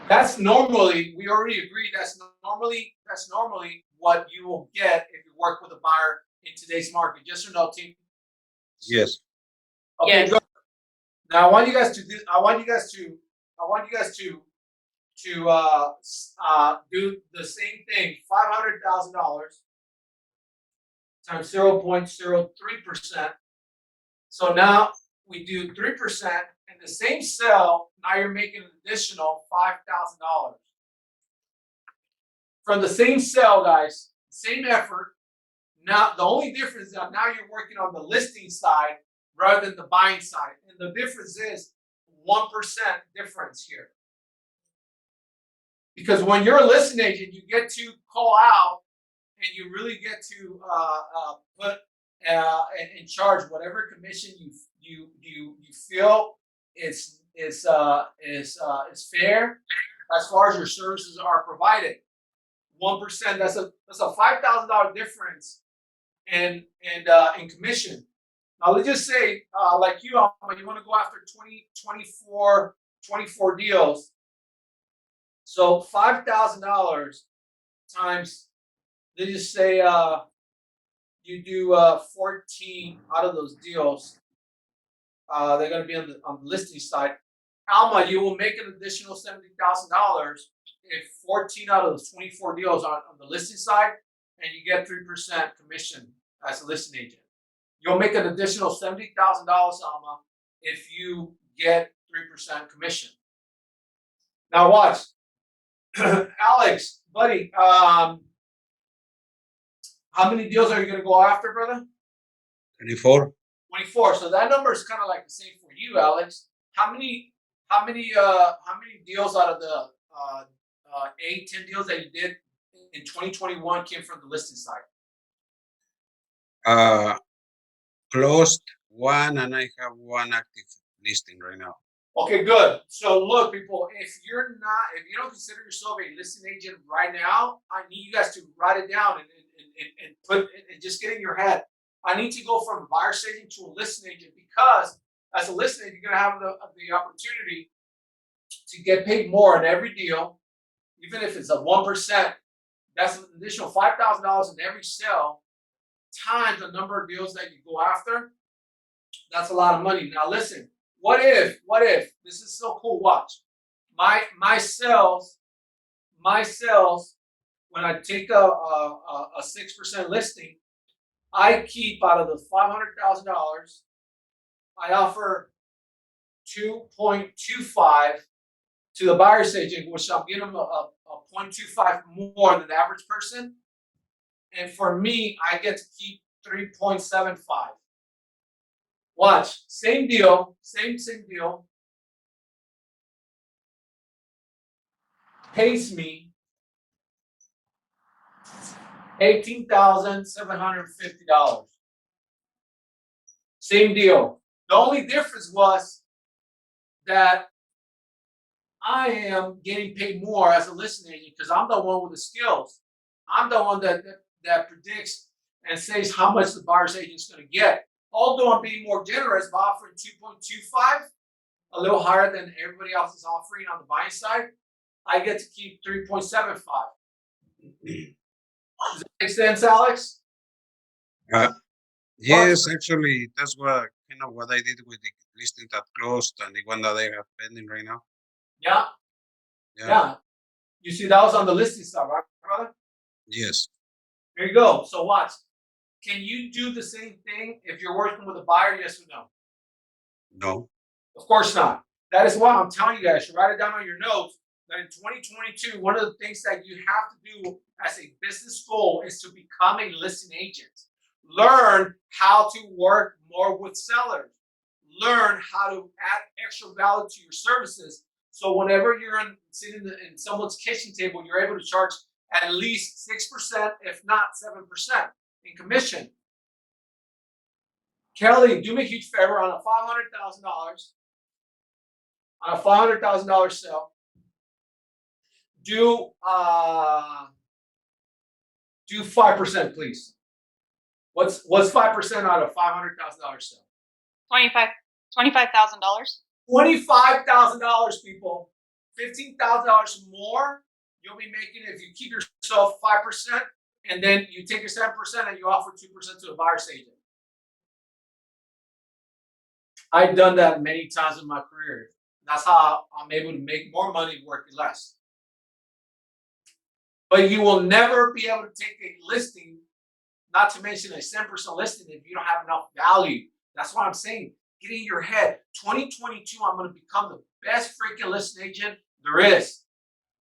[SPEAKER 1] That's normally, we already agreed, that's normally what you will get if you work with a buyer in today's market. Yes or no, team?
[SPEAKER 3] Yes.
[SPEAKER 1] Okay,
[SPEAKER 2] Yes.
[SPEAKER 1] good. Now I want you guys to do the same thing. $500,000 times 0.03%. So now we do 3%. in the same cell, now you're making an additional $5,000. From the same cell, guys, same effort. Now, the only difference is that now you're working on the listing side rather than the buying side. And the difference is 1% difference here. Because when you're a listing agent, you get to call out and you really get to put in charge whatever commission you feel is fair as far as your services are provided. 1%, that's a $5,000 difference in commission. Now let's just say like you want to go after 24 deals. So $5,000 times, let's just say you do 14 out of those deals. They're going to be on the listing side. Alma, you will make an additional $70,000 if 14 out of those 24 deals are on the listing side, and you get 3% commission as a listing agent. You'll make an additional $70,000, Alma, if you get 3% commission. Now watch. Alex, buddy, how many deals are you going to go after, brother?
[SPEAKER 3] 24.
[SPEAKER 1] 24. So that number is kind of like the same for you, Alex. How many deals out of the 10 deals that you did in 2021 came from the listing side?
[SPEAKER 3] Closed one, and I have one active listing right now.
[SPEAKER 1] Okay, good. So look, people, if you don't consider yourself a listing agent right now, I need you guys to write it down and put and just get in your head. I need to go from a buyer's agent to a listing agent, because as a listing agent, you're gonna have the opportunity to get paid more in every deal, even if it's a 1%. That's an additional $5,000 in every sale times the number of deals that you go after. That's a lot of money. Now listen. What if, this is so cool, watch. My sales, when I take a 6% listing, I keep out of the $500,000, I offer 2.25 to the buyer's agent, which I'll give them a 0.25 more than the average person. And for me, I get to keep 3.75. Watch, same deal, same deal. Pays me $18,750. Same deal. The only difference was that I am getting paid more as a listing agent because I'm the one with the skills. I'm the one that predicts and says how much the buyer's agent's going to get. Although I'm being more generous by offering 2.25, a little higher than everybody else is offering on the buying side, I get to keep 3.75. Does that make sense, Alex?
[SPEAKER 3] Yes, actually, that's what I did with the listing that closed and the one that I have pending right now.
[SPEAKER 1] Yeah. You see, that was on the listing side, right, brother?
[SPEAKER 3] Yes.
[SPEAKER 1] There you go. So watch. Can you do the same thing if you're working with a buyer, yes or no?
[SPEAKER 3] No.
[SPEAKER 1] Of course not. That is why I'm telling you guys to write it down on your notes that in 2022, one of the things that you have to do as a business goal is to become a listing agent. Learn how to work more with sellers. Learn how to add extra value to your services. So whenever you're sitting in someone's kitchen table, you're able to charge at least 6%, if not 7% in commission. Kelly, do me a huge favor on a $500,000 sale. Do 5%, please. What's 5% out of $500,000 sale?
[SPEAKER 5] $25,000.
[SPEAKER 1] $25,000, people. $15,000 more you'll be making if you keep yourself 5%, and then you take your 7% and you offer 2% to a buyer's agent. I've done that many times in my career. That's how I'm able to make more money working less. But you will never be able to take a listing, not to mention a 7% listing, if you don't have enough value. That's what I'm saying. get in your head. 2022, I'm going to become the best freaking listing agent there is.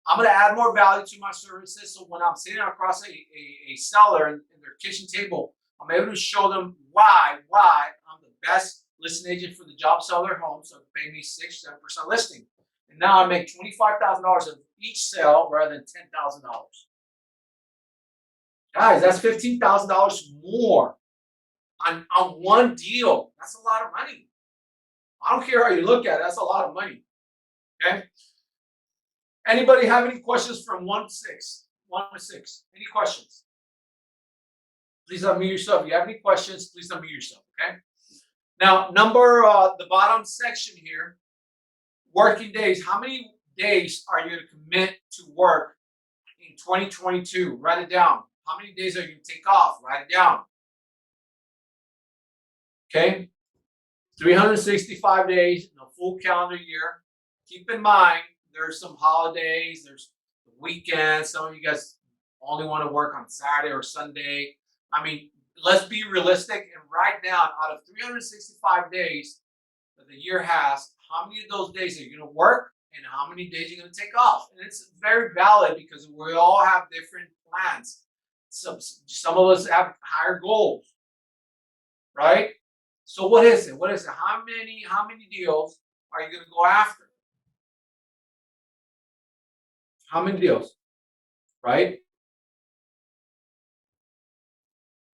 [SPEAKER 1] I'm going to add more value to my services. So when I'm sitting across a seller in their kitchen table, I'm able to show them why I'm the best listing agent for the job sell their home. So pay me 6-7% listing. And now I make $25,000 of each sale rather than $10,000. Guys, that's $15,000 more on one deal. That's a lot of money. I don't care how you look at it. That's a lot of money. Okay. Anybody have any questions from 1 to 6? 1 to 6. Any questions? Please unmute yourself. If you have any questions, please unmute yourself. Okay. Now, the bottom section here, working days. How many days are you going to commit to work in 2022? Write it down. How many days are you going to take off? Write it down. Okay. 365 days in a full calendar year. Keep in mind, there's some holidays, there's the weekends. Some of you guys only want to work on Saturday or Sunday. I mean, let's be realistic and write down out of 365 days that the year has, how many of those days are you going to work and how many days you're going to take off. And it's very valid because we all have different plans. Some of us have higher goals, right? So what is it? What is it? How many deals are you going to go after? How many deals? Right?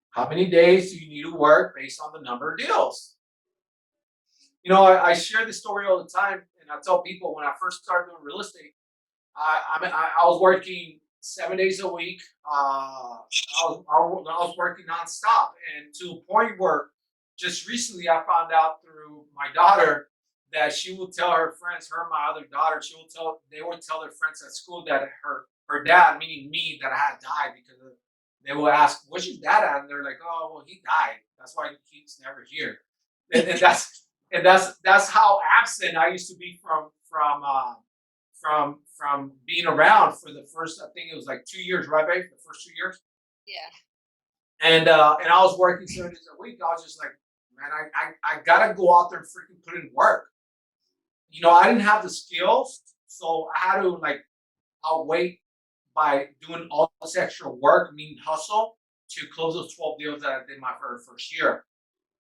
[SPEAKER 1] How many days do you need to work based on the number of deals? You know, I share this story all the time, and I tell people when I first started doing real estate, I was working 7 days a week. I was working nonstop, and to a point where just recently I found out through my daughter that she will tell her friends, her and my other daughter, they would tell their friends at school that her dad, meaning me, that I had died because they will ask, "What's your dad at?" And they're like, "Oh, well, he died. That's why he's never here." And that's how absent I used to be from being around for the first, I think it was like 2 years, right, babe? The first 2 years.
[SPEAKER 4] Yeah.
[SPEAKER 1] And I was working 7 days a week. I was just like, man, I gotta go out there and freaking put in work. You know, I didn't have the skills, so I had to outweigh by doing all this extra work, meaning hustle, to close those 12 deals that I did my very first year.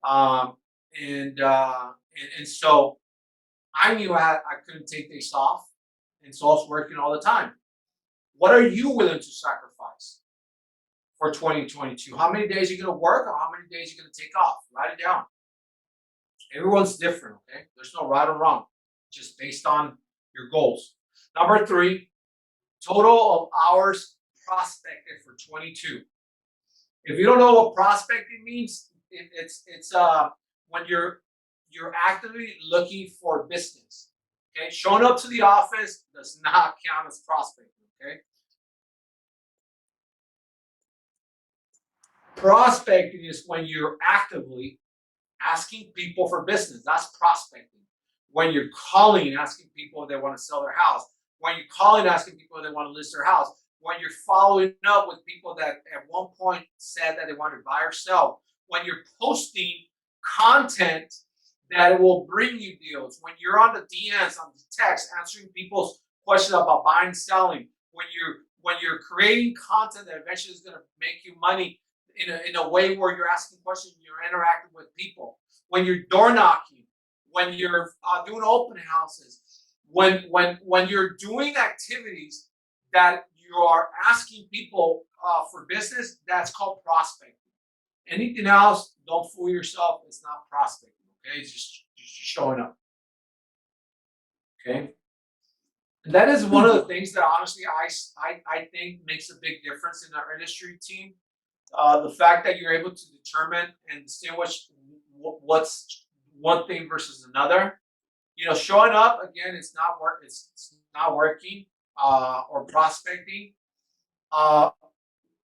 [SPEAKER 1] And so I knew I couldn't take days off, and so I was working all the time. What are you willing to sacrifice for 2022? How many days are you going to work, or how many days are you going to take off? Write it down. Everyone's different, okay? There's no right or wrong, just based on your goals. Number 3, total of hours prospected for 22. If you don't know what prospecting means, it's when you're actively looking for business. Okay, showing up to the office does not count as prospecting. Okay, prospecting is when you're actively asking people for business. That's prospecting. When you're calling and asking people if they want to sell their house. When you're calling and asking people if they want to list their house. When you're following up with people that at one point said that they wanted to buy or sell. When you're posting content that will bring you deals. When you're on the DMs, on the text, answering people's questions about buying and selling. When you're creating content that eventually is going to make you money in a way where you're asking questions, you're interacting with people. When you're door knocking, when you're doing open houses, when you're doing activities that you are asking people for business, that's called prospecting. Anything else, don't fool yourself. It's not prospecting. Okay, it's just showing up. Okay, and that is one of the things that honestly I think makes a big difference in our industry team. The fact that you're able to determine and distinguish what's one thing versus another. You know, showing up again, it's not working or prospecting.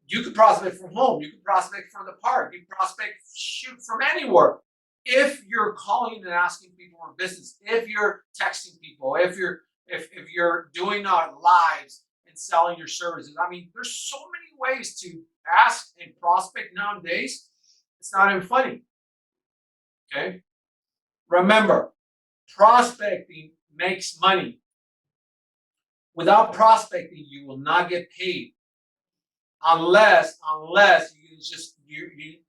[SPEAKER 1] You could prospect from home. You could prospect from the park. You could prospect from anywhere. If you're calling and asking people for business, if you're texting people, if you're doing lives and selling your services. I mean, there's so many ways to ask and prospect nowadays. It's not even funny. Okay. Remember, prospecting makes money. Without prospecting, you will not get paid unless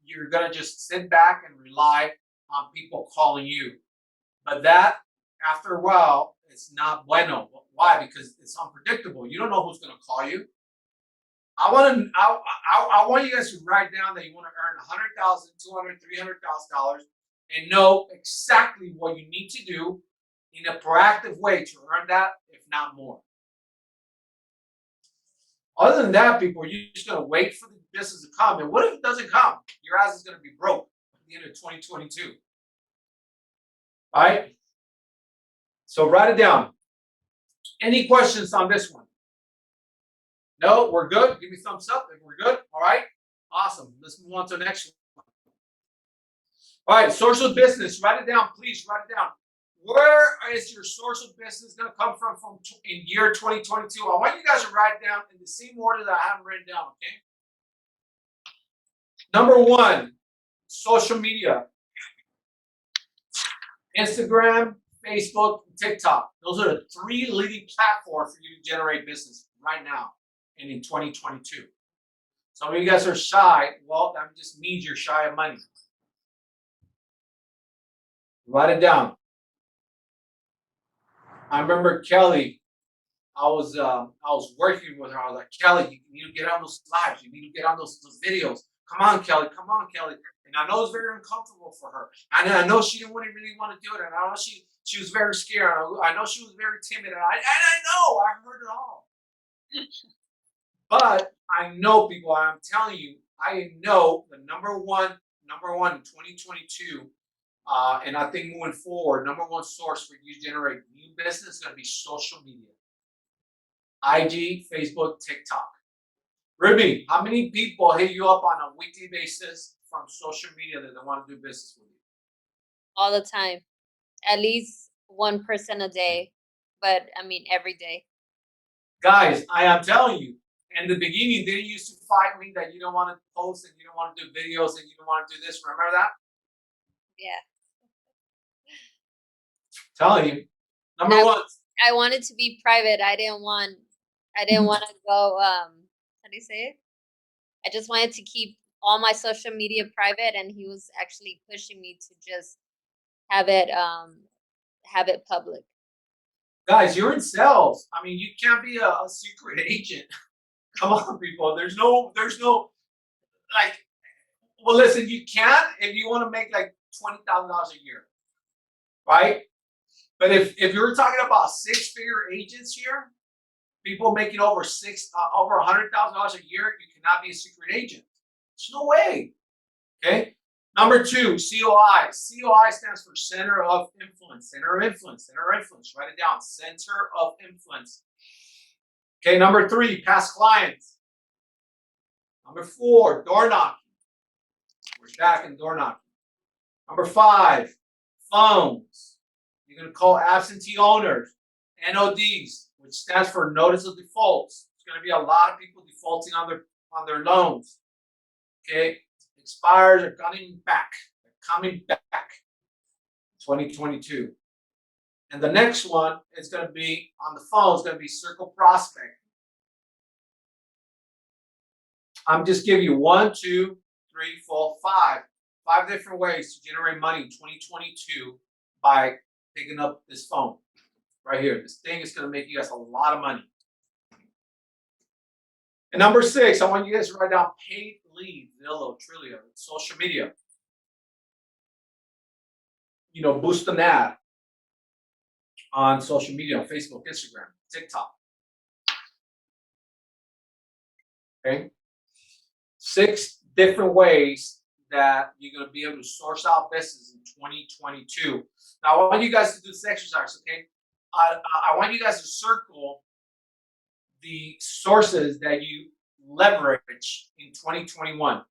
[SPEAKER 1] you're gonna just sit back and rely on people calling you. But that, after a while, it's not bueno. Why? Because it's unpredictable. You don't know who's gonna call you. I want you guys to write down that you want to earn $100,000, $200,000, $300,000, and know exactly what you need to do in a proactive way to earn that, if not more. Other than that, people, you're just going to wait for the business to come. And what if it doesn't come? Your ass is going to be broke at the end of 2022. All right? So write it down. Any questions on this one? No, we're good. Give me thumbs up if we're good. All right? Awesome. Let's move on to the next one. All right, source of business. Write it down, please. Write it down. Where is your source of business going to come from in year 2022? I want you guys to write down in the same order that I have them written down, okay? Number one, social media. Instagram, Facebook, and TikTok. Those are the three leading platforms for you to generate business right now and in 2022. Some of you guys are shy. Well, that just means you're shy of money. Write it down. I remember Kelly. I was working with her. I was like, Kelly, you need to get on those lives. You need to get on those videos. Come on, Kelly. Come on, Kelly. And I know it's very uncomfortable for her. And I know she didn't really want to do it. And I know she was very scared. I know she was very timid. And I know I heard it all. But I know, people. I'm telling you, I know the number one in 2022. And I think moving forward, number one source for you to generate new business is going to be social media. IG, Facebook, TikTok. Ruby, how many people hit you up on a weekly basis from social media that they want to do business with you?
[SPEAKER 4] All the time. At least one person a day. But I mean every day.
[SPEAKER 1] Guys, I am telling you, in the beginning, they used to fight me that you don't want to post and you don't want to do videos and you don't want to do this. Remember that?
[SPEAKER 4] Yeah.
[SPEAKER 1] Telling you. Number one.
[SPEAKER 4] I wanted to be private. I didn't want to go how do you say it? I just wanted to keep all my social media private, and he was actually pushing me to just have it public.
[SPEAKER 1] Guys, you're in sales. I mean, you can't be a secret agent. Come on, people. There's no like, well, listen, you can if you want to make like $20,000 a year, right? But if you're talking about six-figure agents here, people making over $100,000 a year, you cannot be a secret agent. There's no way. Okay. Number two, COI. COI stands for Center of Influence. Center of Influence. Center of Influence. Write it down. Center of Influence. Okay. Number three, past clients. Number four, door knocking. We're back in door knocking. Number five, phones. You're going to call absentee owners, NODs, which stands for Notice of Defaults. There's going to be a lot of people defaulting on their loans. Okay, expires are coming back. They're coming back. 2022. And the next one is going to be on the phone. It's going to be circle prospect. I'm just giving you 1, 2, 3, 4, 5 different ways to generate money in 2022 by picking up this phone right here. This thing is going to make you guys a lot of money. And number 6, I want you guys to write down paid leads, Zillow, Trillia, social media. You know, boost an ad on social media, on Facebook, Instagram, TikTok. Okay? 6 different ways that you're going to be able to source out business in 2022. Now, I want you guys to do this exercise, okay? I want you guys to circle the sources that you leverage in 2021.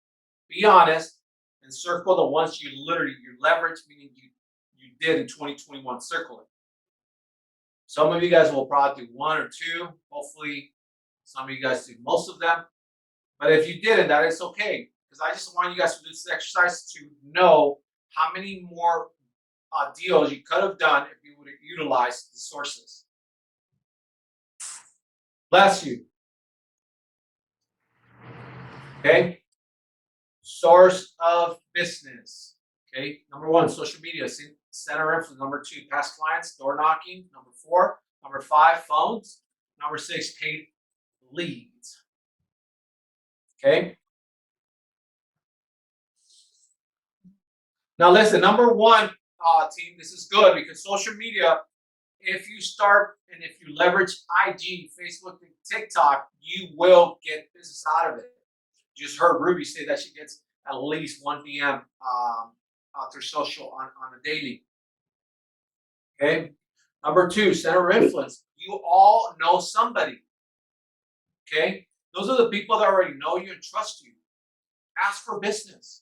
[SPEAKER 1] Be honest and circle the ones you leverage, meaning you did in 2021. Circle it. Some of you guys will probably do 1 or 2. Hopefully, some of you guys do most of them. But if you didn't, that is okay. Because I just want you guys to do this exercise to know how many more deals you could have done if you would have utilized the sources. Bless you. Okay. Source of business. Okay. Number one, social media, center influence. Number two, past clients, door knocking. Number four. Number five, phones. Number six, paid leads. Okay. Now listen, number one, team, this is good because social media, if you start and if you leverage IG, Facebook, and TikTok, you will get business out of it. You just heard Ruby say that she gets at least one DM through social on a daily. Okay. Number two, center of influence. You all know somebody. Okay. Those are the people that already know you and trust you. Ask for business.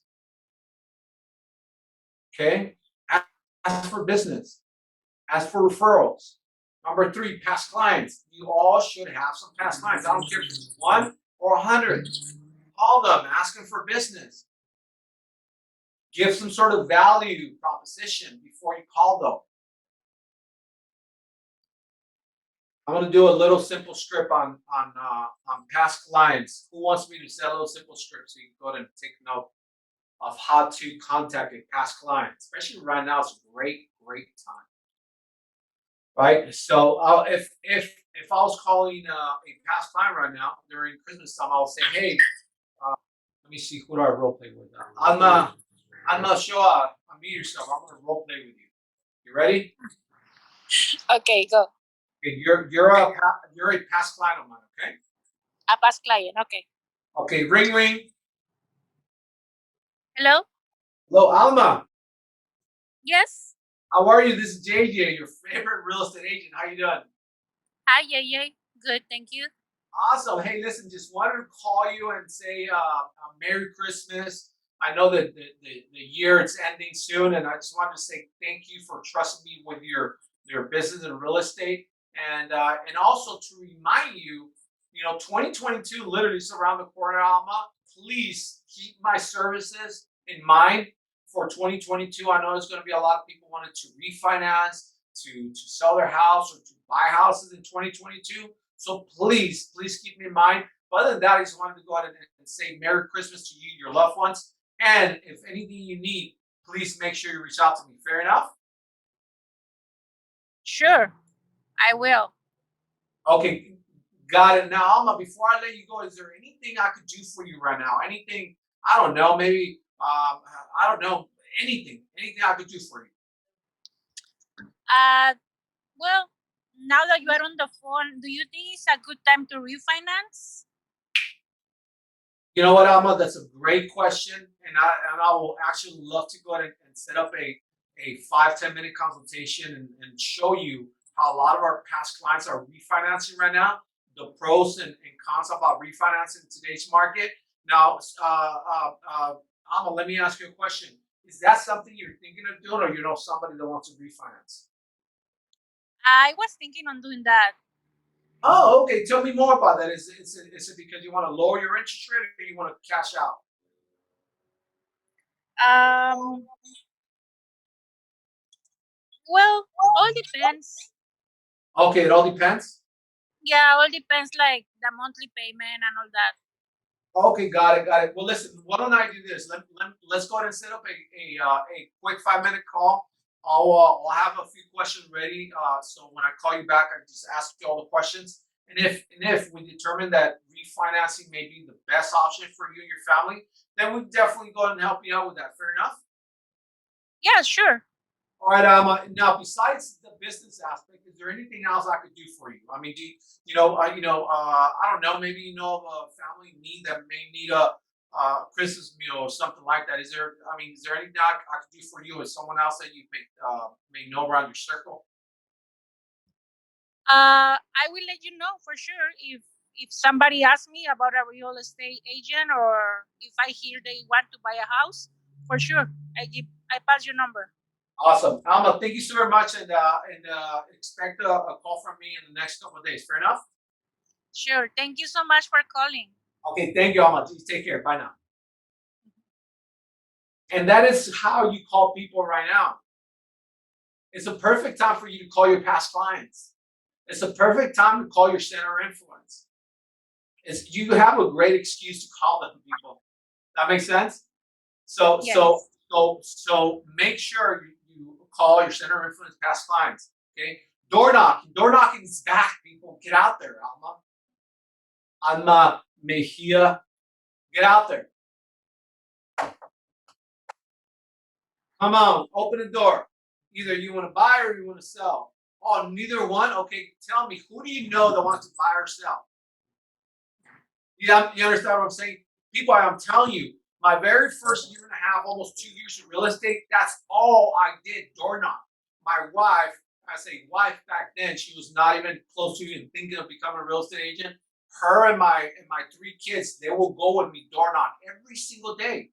[SPEAKER 1] Okay. Ask for business. Ask for referrals. Number three, past clients. You all should have some past clients. I don't care if it's 1 or 100. Call them, ask them for business. Give some sort of value proposition before you call them. I'm going to do a little simple strip on past clients. Who wants me to say a little simple strip so you can go ahead and take note of how to contact a past client? Especially right now, it's a great time. Right. So if I was calling a past client right now during Christmas time, I'll say, hey, let me see who do I role play with. I'm not sure. Unmute yourself. I'm going to role play with you. You ready?
[SPEAKER 7] Okay, go.
[SPEAKER 1] Okay, you're a past client of mine. Okay.
[SPEAKER 7] A past client. Okay.
[SPEAKER 1] Okay. Ring.
[SPEAKER 7] Hello.
[SPEAKER 1] Hello, Alma.
[SPEAKER 7] Yes.
[SPEAKER 1] How are you? This is JJ, your favorite real estate agent. How you doing?
[SPEAKER 7] Hi, yay. Good, thank you.
[SPEAKER 1] Awesome. Hey, listen, just wanted to call you and say Merry Christmas. I know that the year it's ending soon, and I just wanted to say thank you for trusting me with your business and real estate, and also to remind you, 2022 literally is around the corner, Alma. Please keep my services in mind for 2022. I know there's going to be a lot of people wanting to refinance, to sell their house, or to buy houses in 2022. So please keep me in mind. But other than that, I just wanted to go ahead and say Merry Christmas to you, your loved ones. And if anything you need, please make sure you reach out to me. Fair enough?
[SPEAKER 7] Sure, I will.
[SPEAKER 1] Okay, got it. Now, Alma, before I let you go, is there anything I could do for you right now? Anything, I don't know, maybe, I don't know, anything I could do for you?
[SPEAKER 7] Well, now that you are on the phone, do you think it's a good time to refinance?
[SPEAKER 1] You know what, Alma? That's a great question, and I will actually love to go ahead and set up a 5-10 minute consultation and show you how a lot of our past clients are refinancing right now, the pros and cons about refinancing in today's market. Now, Alma, let me ask you a question. Is that something you're thinking of doing, or somebody that wants to refinance?
[SPEAKER 7] I was thinking on doing that.
[SPEAKER 1] Oh, okay. Tell me more about that. Is it because you want to lower your interest rate, or you want to cash out?
[SPEAKER 7] Well, all depends.
[SPEAKER 1] Okay, it all depends.
[SPEAKER 7] Yeah, all depends, like the monthly payment and all that.
[SPEAKER 1] Okay, got it. Well, listen, why don't I do this? Let's go ahead and set up a quick 5-minute call. I'll have a few questions ready. So when I call you back, I just ask you all the questions. And if we determine that refinancing may be the best option for you and your family, then we definitely go ahead and help you out with that. Fair enough?
[SPEAKER 7] Yeah, sure.
[SPEAKER 1] All right. Now besides the business aspect, is there anything else I could do for you? I mean, I don't know. Maybe of a family need that may need a Christmas meal or something like that. Is there anything I could do for you, or someone else that you may know around your circle?
[SPEAKER 7] I will let you know for sure if somebody asks me about a real estate agent, or if I hear they want to buy a house. For sure, I pass your number.
[SPEAKER 1] Awesome, Alma. Thank you so very much, and expect a call from me in the next couple of days. Fair enough?
[SPEAKER 7] Sure. Thank you so much for calling.
[SPEAKER 1] Okay, thank you, Alma. Please take care. Bye now. And that is how you call people right now. It's a perfect time for you to call your past clients. It's a perfect time to call your center of influence. You have a great excuse to call them people. That makes sense? So make sure you call your center of influence past clients. Okay? Door knocking. Door knocking is back, people. Get out there, Alma, Mejia. Get out there. Come on, open the door. Either you want to buy or you want to sell. Oh, neither one? Okay, tell me, who do you know that wants to buy or sell? You understand what I'm saying? People, I'm telling you, my very first year and a half, almost 2 years in real estate, that's all I did, door knock. My wife, I say wife back then, she was not even close to even thinking of becoming a real estate agent. Her and my 3 kids, they will go with me door knock every single day.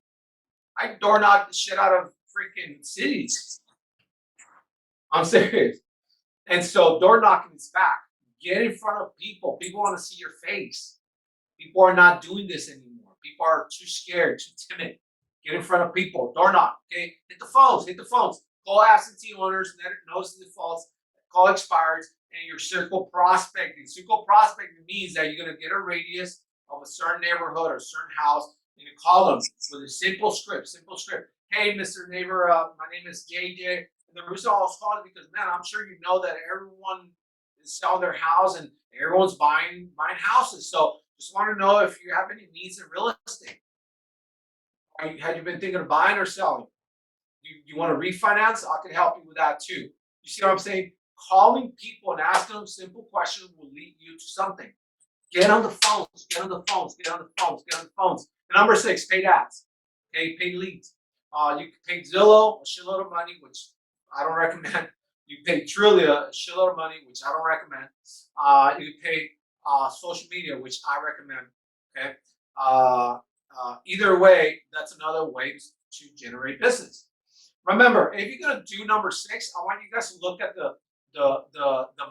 [SPEAKER 1] I door knock the shit out of freaking cities. I'm serious. And so door knocking is back. Get in front of people. People want to see your face. People are not doing this anymore. People are too scared, too timid. Get in front of people. Door knock. Okay? Hit the phones. Hit the phones. Call absentee owners, notice the defaults, call expireds, and your circle prospecting. Circle prospecting means that you're going to get a radius of a certain neighborhood or a certain house, and you call them with a simple script. Simple script. Hey, Mr. Neighbor, my name is JJ. And the reason I was calling is because, man, I'm sure you know that everyone is selling their house and everyone's buying houses. So just want to know if you have any needs in real estate. Had you been thinking of buying or selling? You want to refinance? I can help you with that too. You see what I'm saying? Calling people and asking them simple questions will lead you to something. Get on the phones. Get on the phones. Get on the phones. Get on the phones. And number 6, paid ads. Okay, paid leads. You can pay Zillow a shitload of money, which I don't recommend. You can pay Trillia a shitload of money, which I don't recommend. You can pay social media, which I recommend. Okay. Either way, that's another way to generate business. Remember, if you're gonna do number 6, I want you guys to look at the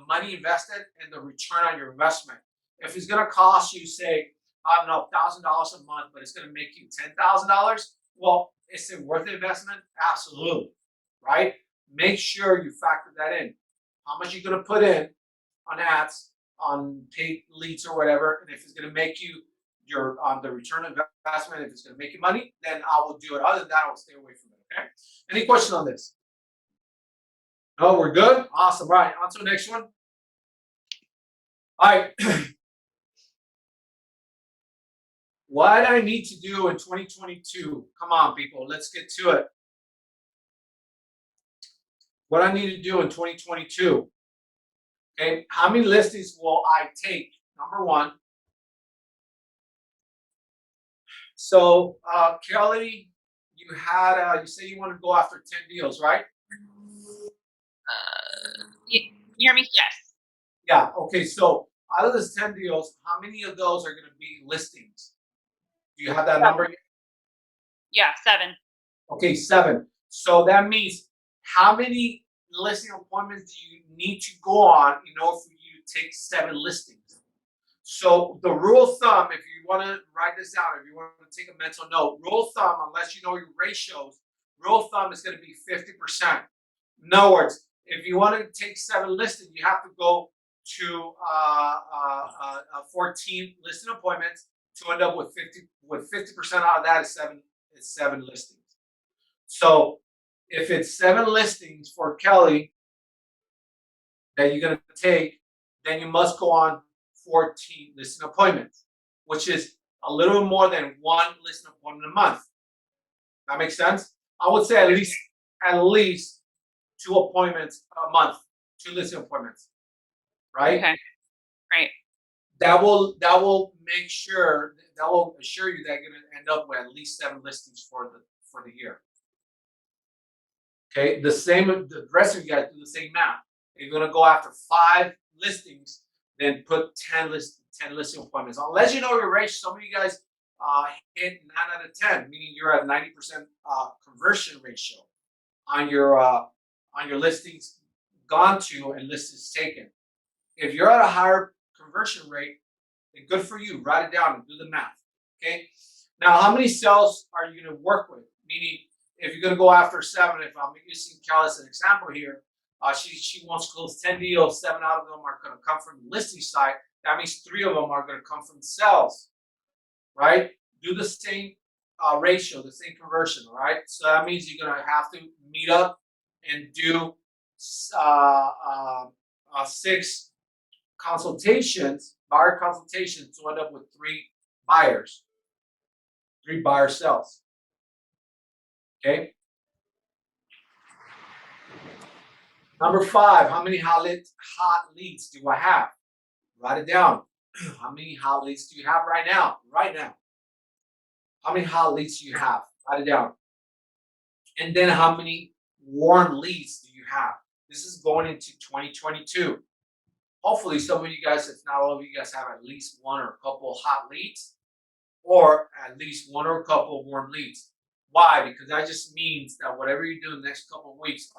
[SPEAKER 1] money invested and the return on your investment. If it's gonna cost you, say, I don't know, $1,000 a month, but it's gonna make you $10,000, well, is it worth the investment? Absolutely, right? Make sure you factor that in. How much you're gonna put in on ads, on paid leads or whatever, and if it's gonna make you your the return on investment, if it's gonna make you money, then I will do it. Other than that, I will stay away from it. Okay. Any questions on this? No, we're good. Awesome. Right. On to the next one. All right. What I need to do in 2022. Come on, people. Let's get to it. What I need to do in 2022. Okay. How many listings will I take? Number 1. So, Kelly, you had, you say you want to go after 10 deals, right?
[SPEAKER 5] You hear me? Yes.
[SPEAKER 1] Yeah. Okay. So, out of those 10 deals, how many of those are going to be listings? Do you have that number?
[SPEAKER 5] Yeah, 7.
[SPEAKER 1] Okay, 7. So that means how many listing appointments do you need to go on in order for you to take 7 listings? So the rule of thumb, if you want to write this down, if you want to take a mental note, rule of thumb, unless you know your ratios, rule of thumb is going to be 50%. In other words, if you want to take 7 listings, you have to go to 14 listing appointments to end up with 50% out of that is 7 listings. So if it's 7 listings for Kelly that you're going to take, then you must go on 14 listing appointments, which is a little more than 1 listing appointment a month. That makes sense? I would say at least 2 appointments a month, 2 listing appointments, right?
[SPEAKER 5] Okay. Right.
[SPEAKER 1] That will assure you that you're going to end up with at least 7 listings for the year. Okay, the rest of you guys do the same math. If you're going to go after 5 listings, then put 10 listing appointments. Unless you know your ratio, some of you guys hit 9 out of 10, meaning you're at 90% conversion ratio on your listings gone to and listings taken. If you're at a higher conversion rate, then good for you. Write it down and do the math. Okay. Now, how many sales are you going to work with? Meaning, if you're going to go after 7, if I'm using Cal as an example here, She wants to close 10 deals. 7 out of them are going to come from the listing side. That means 3 of them are going to come from sales, right? Do the same ratio, the same conversion, all right? So that means you're going to have to meet up and do 6 consultations, buyer consultations, to end up with 3 buyers, 3 buyer sales. Okay. Number 5, how many hot leads do I have? Write it down. How many hot leads do you have right now? Right now. How many hot leads do you have? Write it down. And then how many warm leads do you have? This is going into 2022. Hopefully some of you guys, if not all of you guys, have at least 1 or a couple of hot leads, or at least 1 or a couple of warm leads. Why? Because that just means that whatever you do in the next couple of weeks,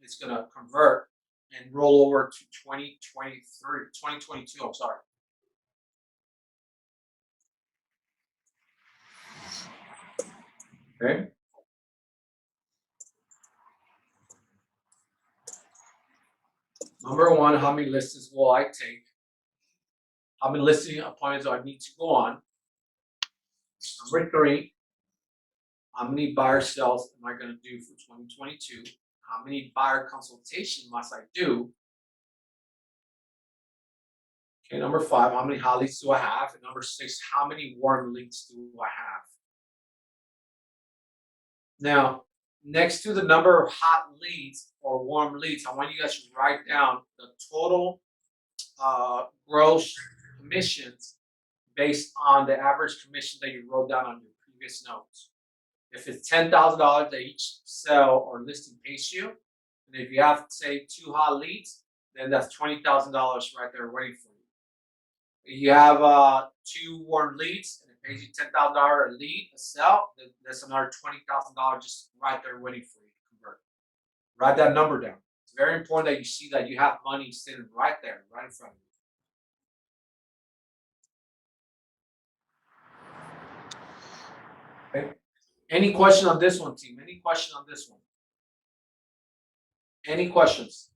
[SPEAKER 1] it's gonna convert and roll over to 2022. I'm sorry. Okay. Number 1, how many listings will I take? How many listing appointments do I need to go on? Number 3, how many buyer sales am I going to do for 2022? How many buyer consultations must I do? Okay, number 5, how many hot leads do I have? And number 6, how many warm leads do I have? Now, next to the number of hot leads or warm leads, I want you guys to write down the total gross commissions based on the average commission that you wrote down on your previous notes. If it's $10,000 that each sale or listing pays you, and if you have, say, 2 hot leads, then that's $20,000 right there waiting for you. If you have 2 warm leads and it pays you $10,000 a lead, a sell, then that's another $20,000 just right there waiting for you to convert. Write that number down. It's very important that you see that you have money sitting right there, right in front of you. Okay. Any question on this one, team? Any question on this one? Any questions?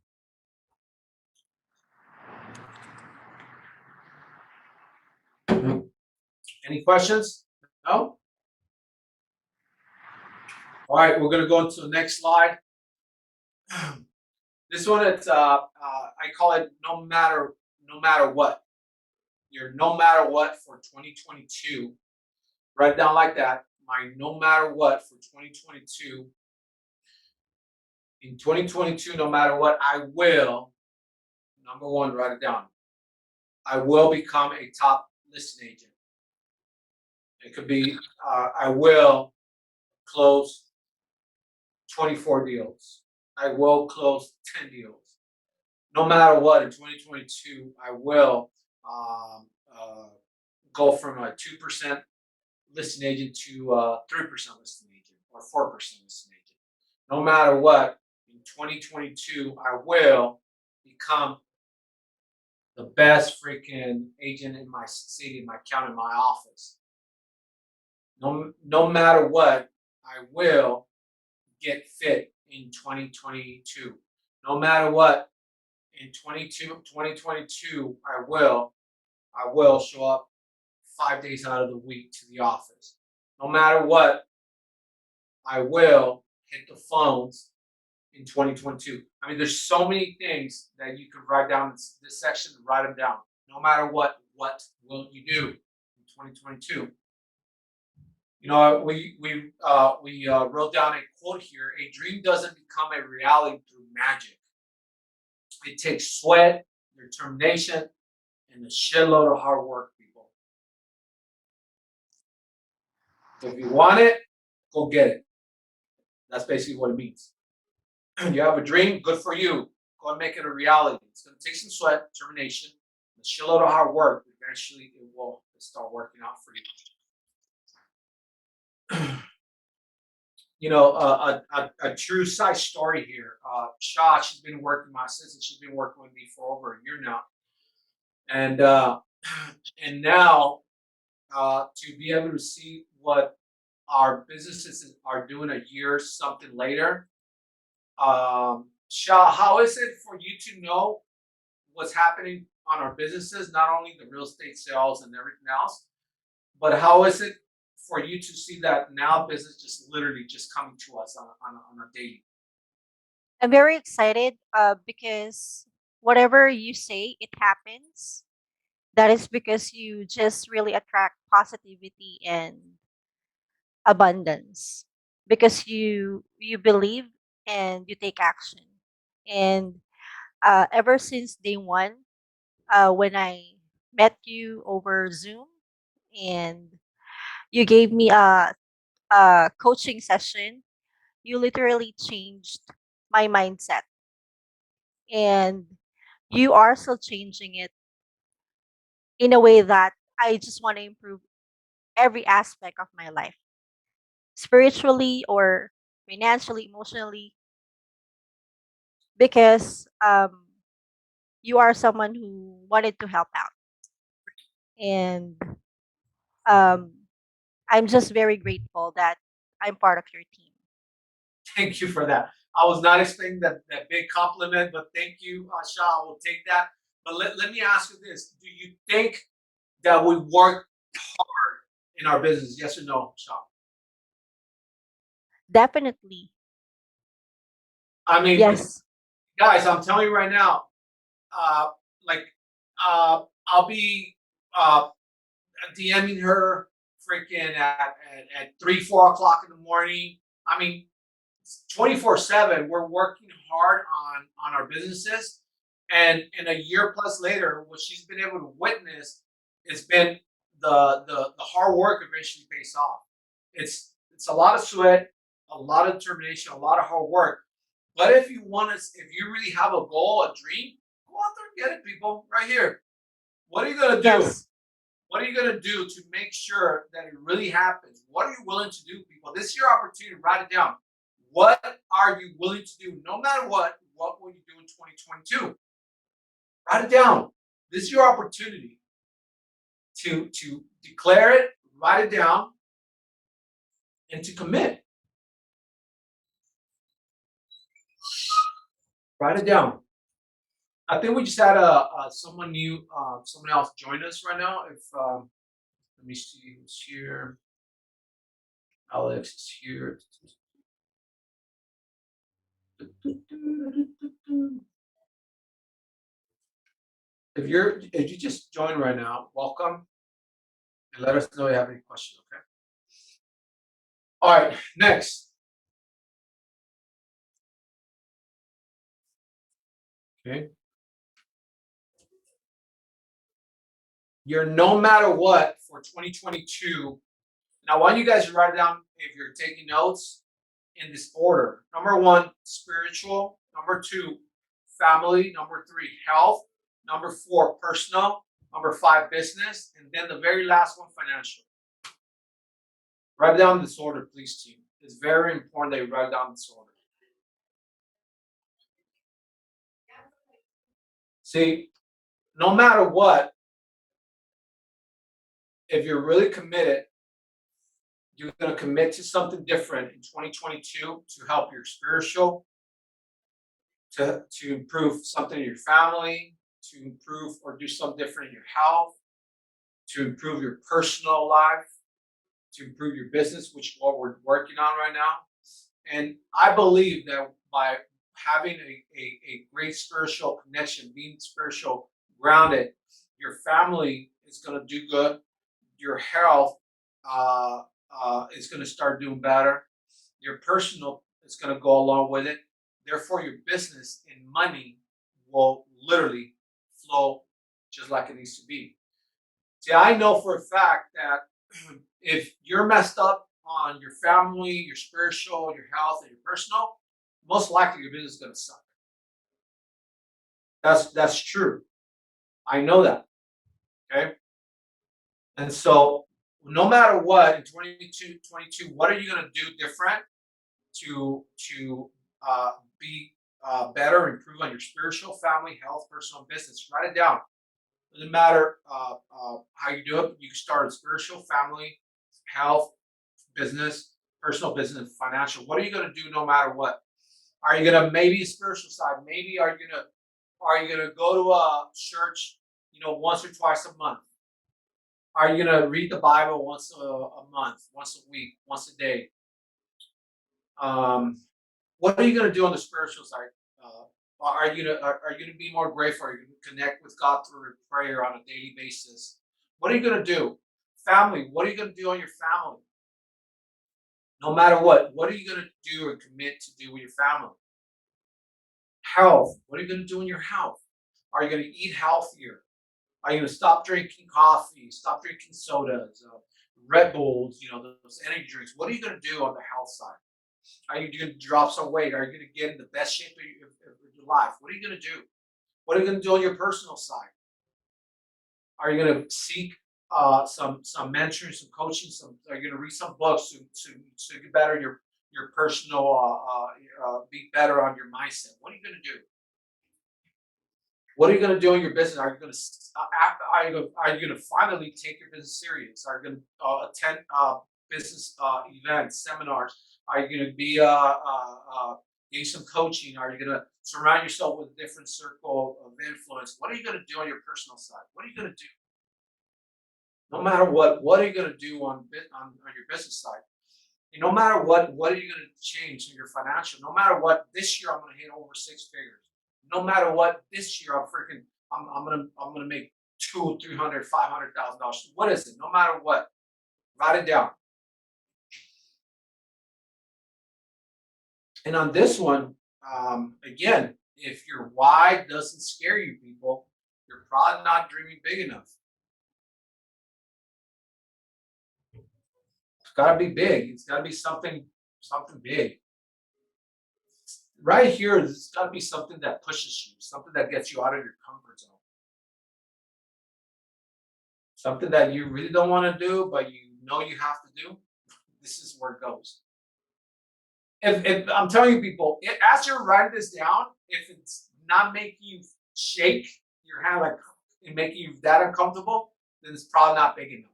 [SPEAKER 1] Any questions? No? All right, we're going to go into the next slide. This one, it's I call it no matter what. Your no matter what for 2022. Write it down like that. My no matter what for 2022. In 2022, no matter what, I will. Number 1, write it down. I will become a top listing agent. It could be I will close 24 deals. I will close 10 deals. No matter what, in 2022, I will go from a 2% listing agent to 3% listing agent or 4% listing agent. No matter what, in 2022, I will become the best freaking agent in my city, in my county, in my office. No matter what, I will get fit in 2022. No matter what, in 2022, I will show up 5 days out of the week to the office. No matter what, I will hit the phones in 2022. I mean, there's so many things that you can write down in this section. Write them down. No matter what will you do in 2022? You know, we wrote down a quote here: "A dream doesn't become a reality through magic. It takes sweat, determination, and a shitload of hard work, people. If you want it, go get it." That's basically what it means. You have a dream, good for you. Go and make it a reality. It's going to take some sweat, determination, a shitload of hard work. Eventually, it will start working out for you. You know, a true side story here. Shaw, she's been working, my assistant, she's been working with me for over a year now. And now to be able to see what our businesses are doing a year something later, Shaw, how is it for you to know what's happening on our businesses, not only the real estate sales and everything else, but how is it for you to see that now business just literally just coming to us on a daily?
[SPEAKER 6] I'm very excited because whatever you say, it happens. That is because you just really attract positivity and abundance because you believe and you take action. And ever since day one, when I met you over Zoom and you gave me a coaching session, you literally changed my mindset. And you are still changing it in a way that I just want to improve every aspect of my life, spiritually or financially, emotionally, because you are someone who wanted to help out. And um, I'm just very grateful that I'm part of your team.
[SPEAKER 1] Thank you for that. I was not expecting that big compliment, but thank you, Shaw. I will take that. But let me ask you this: do you think that we work hard in our business? Yes or no, Shaw?
[SPEAKER 6] Definitely.
[SPEAKER 1] I mean,
[SPEAKER 6] Yes.
[SPEAKER 1] guys, I'm telling you right now, uh, like, I'll be DMing her freaking at 3, 4 o'clock in the morning. I mean, 24/7. We're working hard on our businesses, and a year plus later, what she's been able to witness has been the hard work eventually pays off. It's a lot of sweat, a lot of determination, a lot of hard work. But if you want to, if you really have a goal, a dream, go out there and get it, people. Right here. What are you gonna do?
[SPEAKER 6] Yes.
[SPEAKER 1] What are you going to do to make sure that it really happens? What are you willing to do, people? This is your opportunity to write it down. What are you willing to do? No matter what will you do in 2022? Write it down. This is your opportunity to declare it, write it down, and to commit. Write it down. I think we just had someone new, someone else join us right now. If let me see who's here. Alex is here. If you just joined right now, welcome and let us know if you have any questions. Okay. All right. Next. Okay. Your no matter what for 2022. Now, I want you guys to write it down if you're taking notes in this order. Number one, spiritual. Number two, family. Number three, health. Number four, personal. Number five, business. And then the very last one, financial. Write down this order, please, team. It's very important that you write down this order. See, no matter what, if you're really committed, you're going to commit to something different in 2022 to help your spiritual, to improve something in your family, to improve or do something different in your health, to improve your personal life, to improve your business, which is what we're working on right now. And I believe that by having a great spiritual connection, being spiritual grounded, your family is going to do good. Your health is going to start doing better. Your personal is going to go along with it. Therefore, your business and money will literally flow just like it needs to be. See, I know for a fact that if you're messed up on your family, your spiritual, your health, and your personal, most likely your business is going to suck. That's true. I know that. Okay. And so no matter what in 22, what are you going to do different to be better, improve on your spiritual, family, health, personal, business? Write it down. Doesn't matter how you do it. You can start with spiritual, family, health, business, personal, business, financial. What are you going to do no matter what? Are you gonna maybe a spiritual side? Maybe are you gonna go to a church, once or twice a month? Are you gonna read the Bible once a month, once a week, once a day? Um, what are you gonna do on the spiritual side? Are you gonna be more grateful? Are you gonna connect with God through prayer on a daily basis? What are you gonna do? Family, what are you gonna do on your family? No matter what are you gonna do and commit to do with your family? Health, what are you gonna do in your health? Are you gonna eat healthier? Are you gonna stop drinking coffee? Stop drinking sodas, Red Bulls, those energy drinks? What are you gonna do on the health side? Are you going to drop some weight? Are you going to get in the best shape of your life? What are you going to do? What are you going to do on your personal side? Are you going to seek some mentoring, some coaching? Are you going to read some books to get better your personal, be better on your mindset? What are you going to do? What are you going to do in your business? Are you going to finally take your business serious? Are you going to attend business events, seminars? Are you going to be getting some coaching? Are you going to surround yourself with a different circle of influence? What are you going to do on your personal side? What are you going to do? No matter what are you going to do on your business side? And no matter what are you going to change in your financial? No matter what, this year I'm going to hit over 6 figures. No matter what, this year I'm gonna make $200,000, $300,000, $500,000. What is it? No matter what, write it down. And on this one, again, if your why doesn't scare you, people, you're probably not dreaming big enough. It's got to be big. It's got to be something big. Right here, it's got to be something that pushes you, something that gets you out of your comfort zone. Something that you really don't want to do, but you know you have to do. This is where it goes. If I'm telling you, people, as you're writing this down, if it's not making you shake your hand like and making you that uncomfortable, then it's probably not big enough.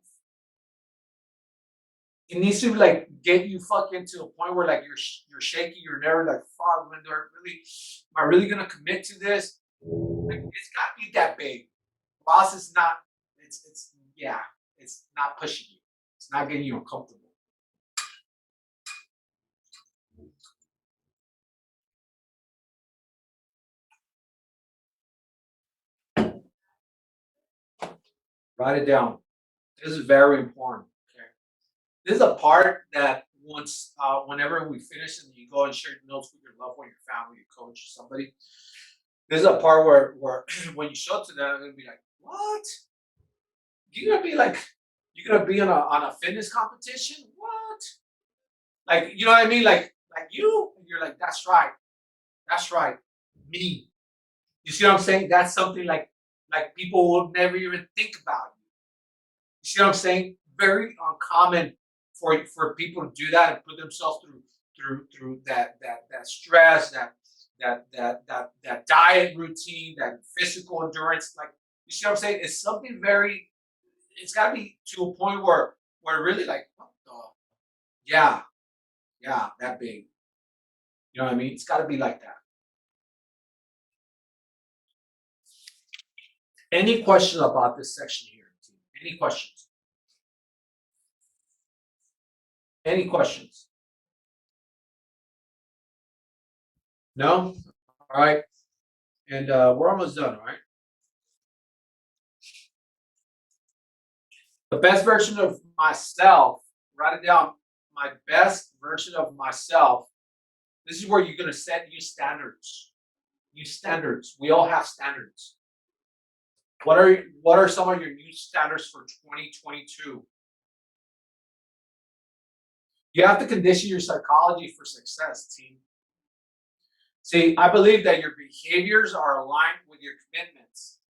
[SPEAKER 1] It needs to like get you fucking to a point where like you're shaky, you're never like, fuck, when am I really gonna commit to this? Like, it's gotta be that big. Boss is not. It's not pushing you. It's not getting you uncomfortable. Write it down. This is very important. Okay. This is a part that whenever we finish and you go and share notes with your loved one, your family, your coach, somebody, this is a part where when you show it to them, they're gonna be like, "What? You're gonna be like, you're gonna be on a fitness competition? What? Like, you know what I mean? Like you're like, that's right, me. You see what I'm saying? That's something like people will never even think about you. You see what I'm saying? Very uncommon for people to do that and put themselves through that stress, that diet routine, that physical endurance. Like, you see what I'm saying? It's something very. It's got to be to a point where really like, what the? Yeah, that big. You know what I mean? It's got to be like that. Any questions about this section here? Any questions? Any questions? No? All right. And we're almost done, all right? The best version of myself, write it down. My best version of myself. This is where you're going to set new standards. New standards. We all have standards. What are some of your new standards for 2022? You have to condition your psychology for success, team. See, I believe that your behaviors are aligned with your commitments.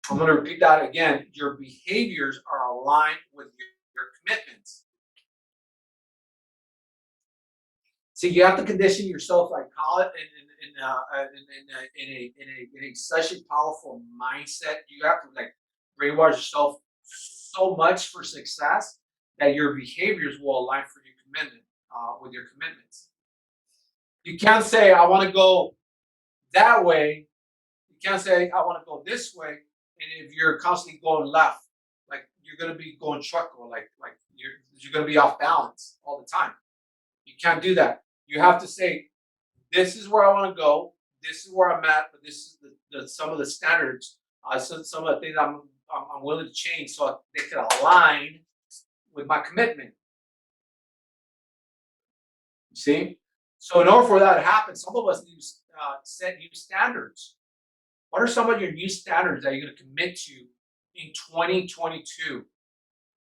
[SPEAKER 1] I'm going to repeat that again. Your behaviors are aligned with your commitments. See, you have to condition yourself, like call it, in a such a powerful mindset. You have to like brainwash yourself so much for success that your behaviors will align for your commitment with your commitments. You can't say I want to go that way. You can't say I want to go this way. And if you're constantly going left, like you're gonna be going truckle, like you're gonna be off balance all the time. You can't do that. You have to say, this is where I want to go. This is where I'm at, but this is some of the standards. Some of the things I'm willing to change so they can align with my commitment. You see? So in order for that to happen, some of us need to set new standards. What are some of your new standards that you're going to commit to in 2022?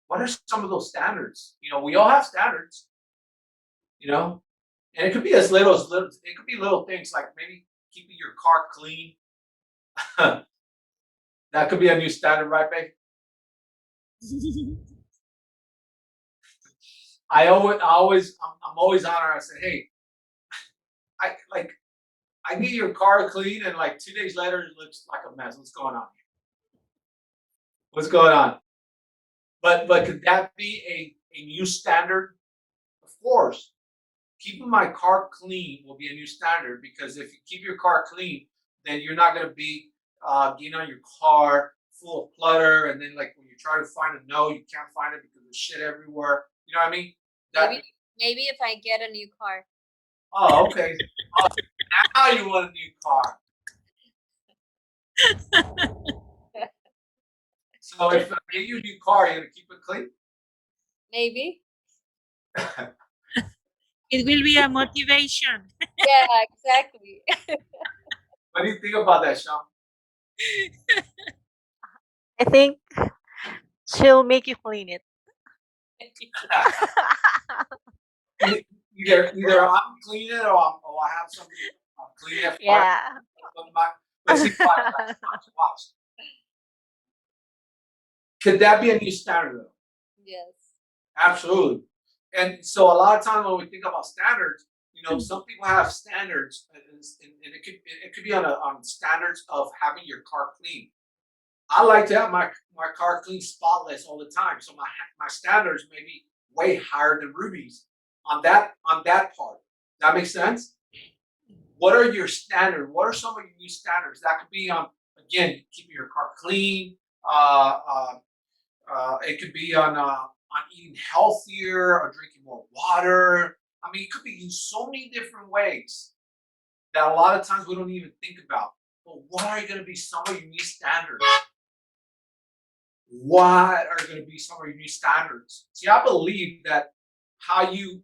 [SPEAKER 1] What are some of those standards? You know, we all have standards. You know, and it could be as little as it could be little things like maybe keeping your car clean. That could be a new standard, right, babe? I'm always on her. I said, hey, I get your car clean, and like 2 days later, it looks like a mess. What's going on? What's going on? But could that be a new standard? Of course. Keeping my car clean will be a new standard, because if you keep your car clean, then you're not going to be getting on your car full of clutter, and then like when you try to find a note, you can't find it because there's shit everywhere. You know what I mean?
[SPEAKER 4] Maybe if I get a new car.
[SPEAKER 1] Oh, okay. Oh, now you want a new car. So if I get you a new car, you're gonna keep it clean?
[SPEAKER 4] Maybe.
[SPEAKER 7] It will be a motivation.
[SPEAKER 4] Yeah, exactly.
[SPEAKER 1] What do you think about that, Sean?
[SPEAKER 6] I think she'll make you clean it.
[SPEAKER 1] Either I'm cleaning it, or I have somebody clean it.
[SPEAKER 6] Yeah.
[SPEAKER 1] But see, watch. Could that be a new standard, though?
[SPEAKER 4] Yes.
[SPEAKER 1] Absolutely. And so a lot of times when we think about standards, you know, some people have standards, and it could be on standards of having your car clean. I like to have my car clean, spotless all the time. So my standards may be way higher than Ruby's on that part. That makes sense? What are your standards? What are some of your new standards? That could be on, again, keeping your car clean. It could be on eating healthier or drinking more water. I mean, it could be in so many different ways that a lot of times we don't even think about. But what are going to be some of your new standards? What are going to be some of your new standards? See, I believe that how you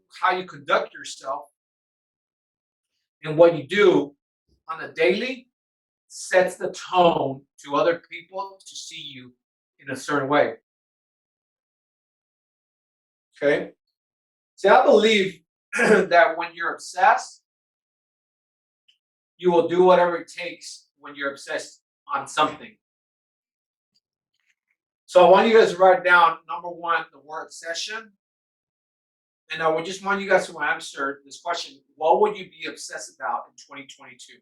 [SPEAKER 1] conduct yourself and what you do on a daily sets the tone to other people to see you in a certain way. Okay? See, I believe that when you're obsessed, you will do whatever it takes when you're obsessed on something. So I want you guys to write down, number one, the word obsession. And I would just want you guys to answer this question: what would you be obsessed about in 2022?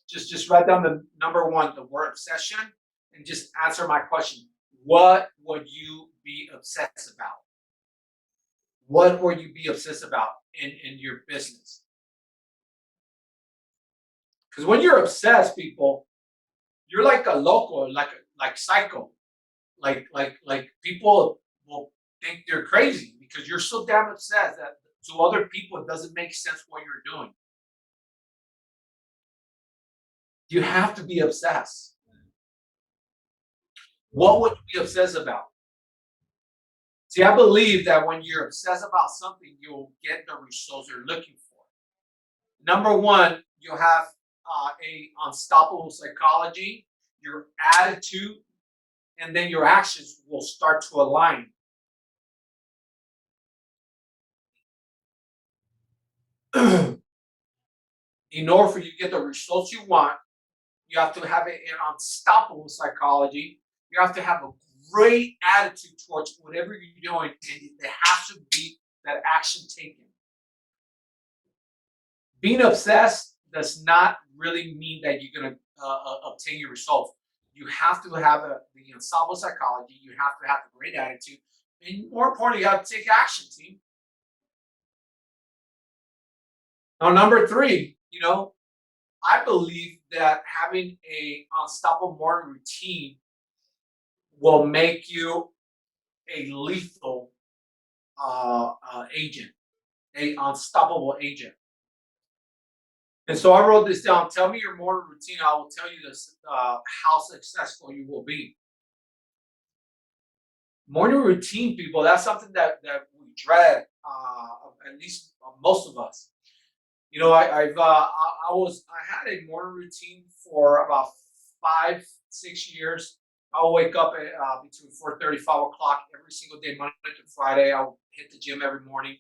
[SPEAKER 1] Just write down the number one, the word obsession, and just answer my question. What would you be obsessed about? What would you be obsessed about in your business? Because when you're obsessed, people, you're like a loco, like psycho. Like people will think they're crazy because you're so damn obsessed that to other people it doesn't make sense what you're doing. You have to be obsessed. What would you be obsessed about? See, I believe that when you're obsessed about something, you'll get the results you're looking for. Number one, you'll have a unstoppable psychology, your attitude, and then your actions will start to align. In order for you to get the results you want, you have to have an unstoppable psychology. You have to have a great attitude towards whatever you're doing, and there has to be that action taken. Being obsessed does not really mean that you're going to obtain your results. You have to have the unstoppable psychology. You have to have a great attitude, and more importantly, you have to take action, team. Now, number three, I believe that having a unstoppable morning routine will make you a lethal agent, a unstoppable agent. And so I wrote this down. Tell me your morning routine. I will tell you this, how successful you will be. Morning routine, people, that's something that we dread, at least most of us. I had a morning routine for about 5, 6 years. I'll wake up at between 4:30, 5 o'clock every single day, Monday to Friday. I'll hit the gym every morning,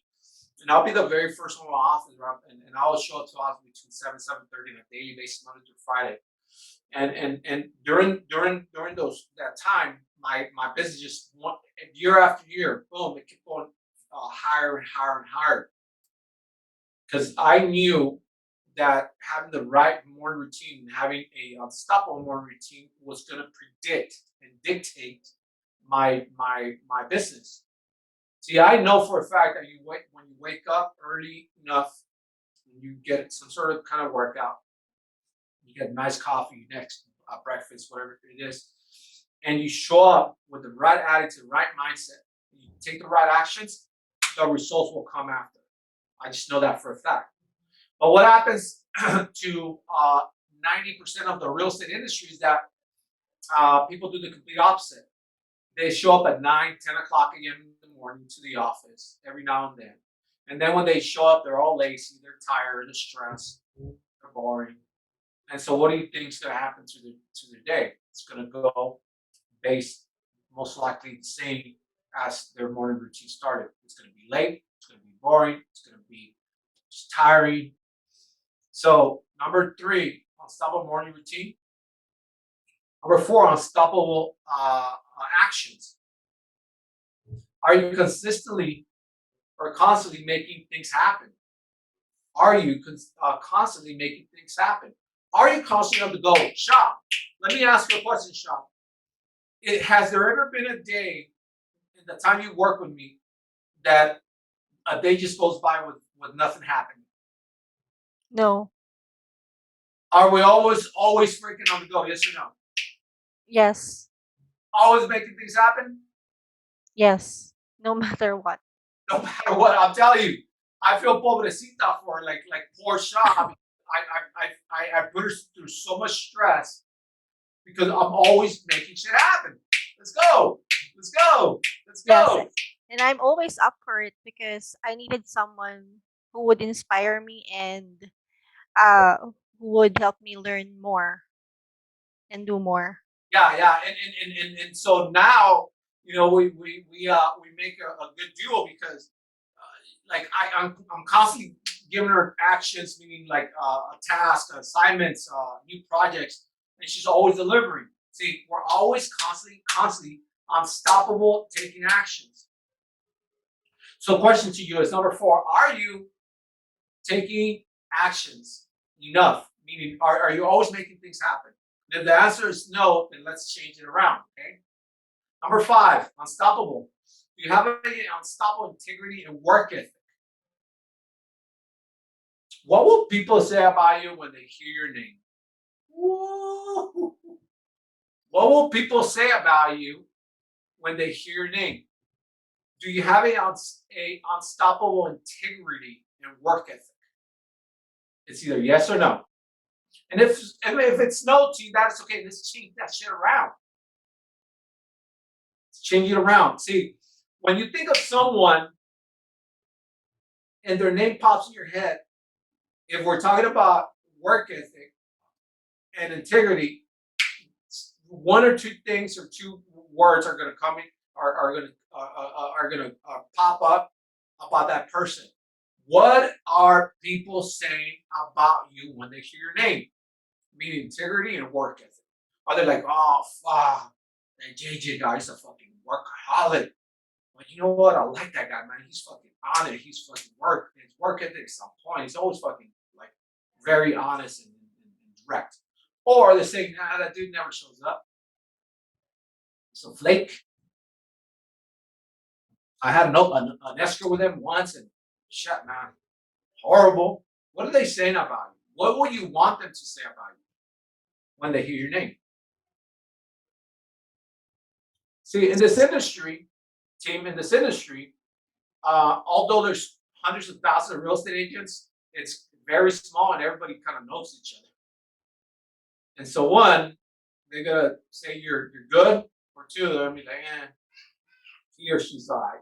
[SPEAKER 1] and I'll be the very first one in my office, right? And I will show up to office between 7:30 on a daily basis, Monday through Friday. And during that time, my business just year after year, boom, it kept going higher and higher and higher, because I knew that having the right morning routine, having a unstoppable morning routine, was going to predict and dictate my business. See, I know for a fact that when you wake up early enough, and you get some sort of kind of workout, you get nice coffee next, breakfast, whatever it is, and you show up with the right attitude, right mindset, and you take the right actions, the results will come after. I just know that for a fact. But what happens to 90% of the real estate industry is that people do the complete opposite. They show up at 9, 10 o'clock a.m. in the morning to the office every now and then. And then when they show up, they're all lazy, they're tired, they're stressed, they're boring. And so what do you think is going to happen to their day? It's going to go based most likely the same as their morning routine started. It's going to be late, it's going to be boring, it's going to be just tiring. So number three, unstoppable morning routine. Number four, unstoppable actions. Are you consistently or constantly making things happen? Are you constantly making things happen? Are you constantly on the go? Shop. Let me ask you a question, Shop. Has there ever been a day in the time you work with me that a day just goes by with nothing happening?
[SPEAKER 6] No.
[SPEAKER 1] Are we always freaking on the go? Yes or no?
[SPEAKER 6] Yes.
[SPEAKER 1] Always making things happen?
[SPEAKER 6] Yes. No matter what.
[SPEAKER 1] No matter what, I'm telling you, I feel pobrecita for like poor Shop. I put her through so much stress because I'm always making shit happen. Let's go. Let's go. Let's
[SPEAKER 6] Yes.
[SPEAKER 1] go.
[SPEAKER 6] And I'm always up for it because I needed someone who would inspire me and who would help me learn more and do more.
[SPEAKER 1] Yeah. And so now, we make a good duo because I'm constantly giving her actions, meaning like a task, assignments, new projects, and she's always delivering. See, we're always constantly unstoppable taking actions. So, question to you is number four: are you taking actions enough? Meaning, are you always making things happen? And if the answer is no, then let's change it around. Okay. Number five, unstoppable. Do you have any unstoppable integrity and work ethic? What will people say about you when they hear your name? Woo! What will people say about you when they hear your name? Do you have a unstoppable integrity and work ethic? It's either yes or no. And if it's no to you, that's okay. Let's change that shit around. Let's change it around. See, when you think of someone and their name pops in your head, if we're talking about work ethic and integrity, one or two things or two words are going to come in, are going to pop up about that person. What are people saying about you when they hear your name? Meaning integrity and work ethic. Are they like, oh fuck, that JJ guy is a fucking workaholic? But you know what? I like that guy, man. He's fucking on it. He's fucking his work ethic is on point. He's always fucking like very honest and direct. Or they're saying, nah, that dude never shows up. So flake. I had an escrow with him once and shit, man. Horrible. What are they saying about you? What would you want them to say about you when they hear your name? See, in this industry, although there's hundreds of thousands of real estate agents, it's very small and everybody kind of knows each other. And so one, they're gonna say you're good, or two, they're gonna be like, he or she's all right.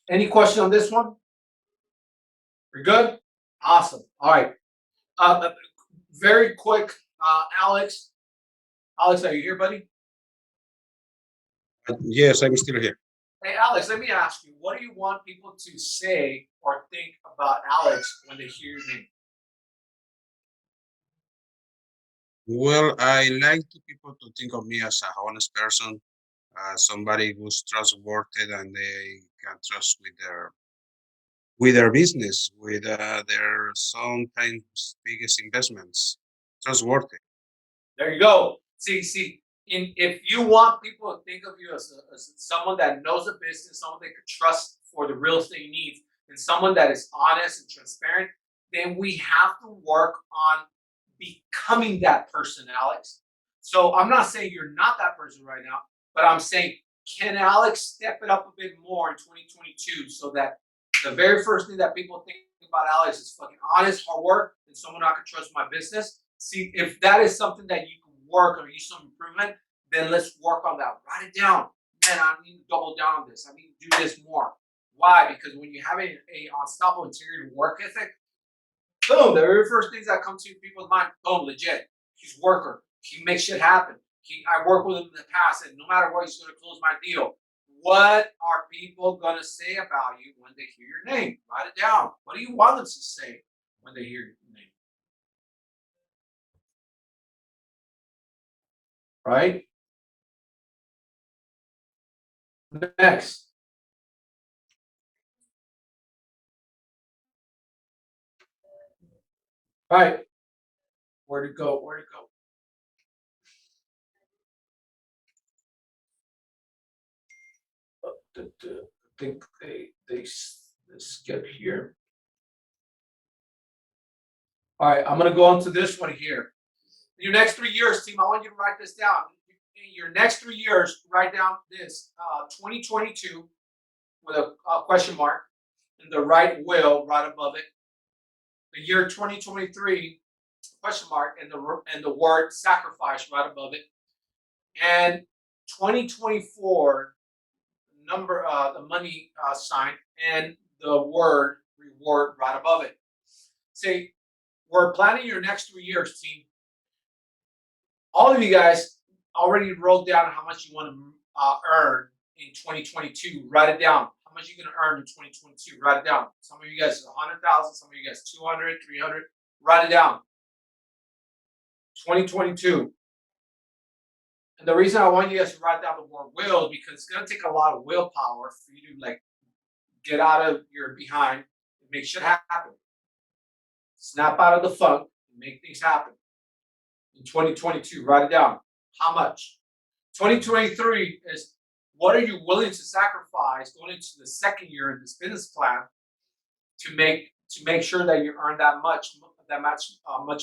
[SPEAKER 1] Any question on this one? We're good? Awesome. All right. Very quick, Alex. Alex, are you here, buddy?
[SPEAKER 3] Yes, I'm still here.
[SPEAKER 1] Hey, Alex, let me ask you, what do you want people to say or think about Alex when they hear your name?
[SPEAKER 3] Well, I like to people to think of me as a honest person, somebody who's trustworthy and they can trust with their business, with their sometimes biggest investments. Trustworthy.
[SPEAKER 1] There you go. See, if you want people to think of you as someone that knows the business, someone they could trust for the real estate needs, and someone that is honest and transparent, then we have to work on becoming that person, Alex. So I'm not saying you're not that person right now, but I'm saying, can Alex step it up a bit more in 2022 so that the very first thing that people think about Alex is fucking honest, hard work, and someone I can trust my business? See, if that is something that you can work or use some improvement, then let's work on that. Write it down. Man, I need to double down on this. I need to do this more. Why? Because when you have a unstoppable integrity work ethic, boom, the very first things that come to people's mind, boom, legit. He's a worker. He makes shit happen. I worked with him in the past, and no matter what, he's going to close my deal. What are people going to say about you when they hear your name? Write it down. What do you want them to say when they hear your name? Right? Next. All right. Where'd it go? Where'd it go? I think they skip here. All right, I'm gonna go on to this one here. In your next 3 years, team, I want you to write this down. In your next 3 years, write down this 2022 with a question mark and the right will right above it. The year 2023 question mark and the word sacrifice right above it. And 2024 number the money sign and the word reward right above it. Say, we're planning your next 3 years, team. All of you guys already wrote down how much you want to earn in 2022. Write it down. How much you're going to earn in 2022. Write it down. Some of you guys 100,000. Some of you guys 200, 300. Write it down. 2022. And the reason I want you guys to write down the word will, because it's going to take a lot of willpower for you to like get out of your behind and make shit happen. Snap out of the funk and make things happen. In 2022, write it down. How much? 2023 is, what are you willing to sacrifice going into the second year in this business plan to make sure that you earn that much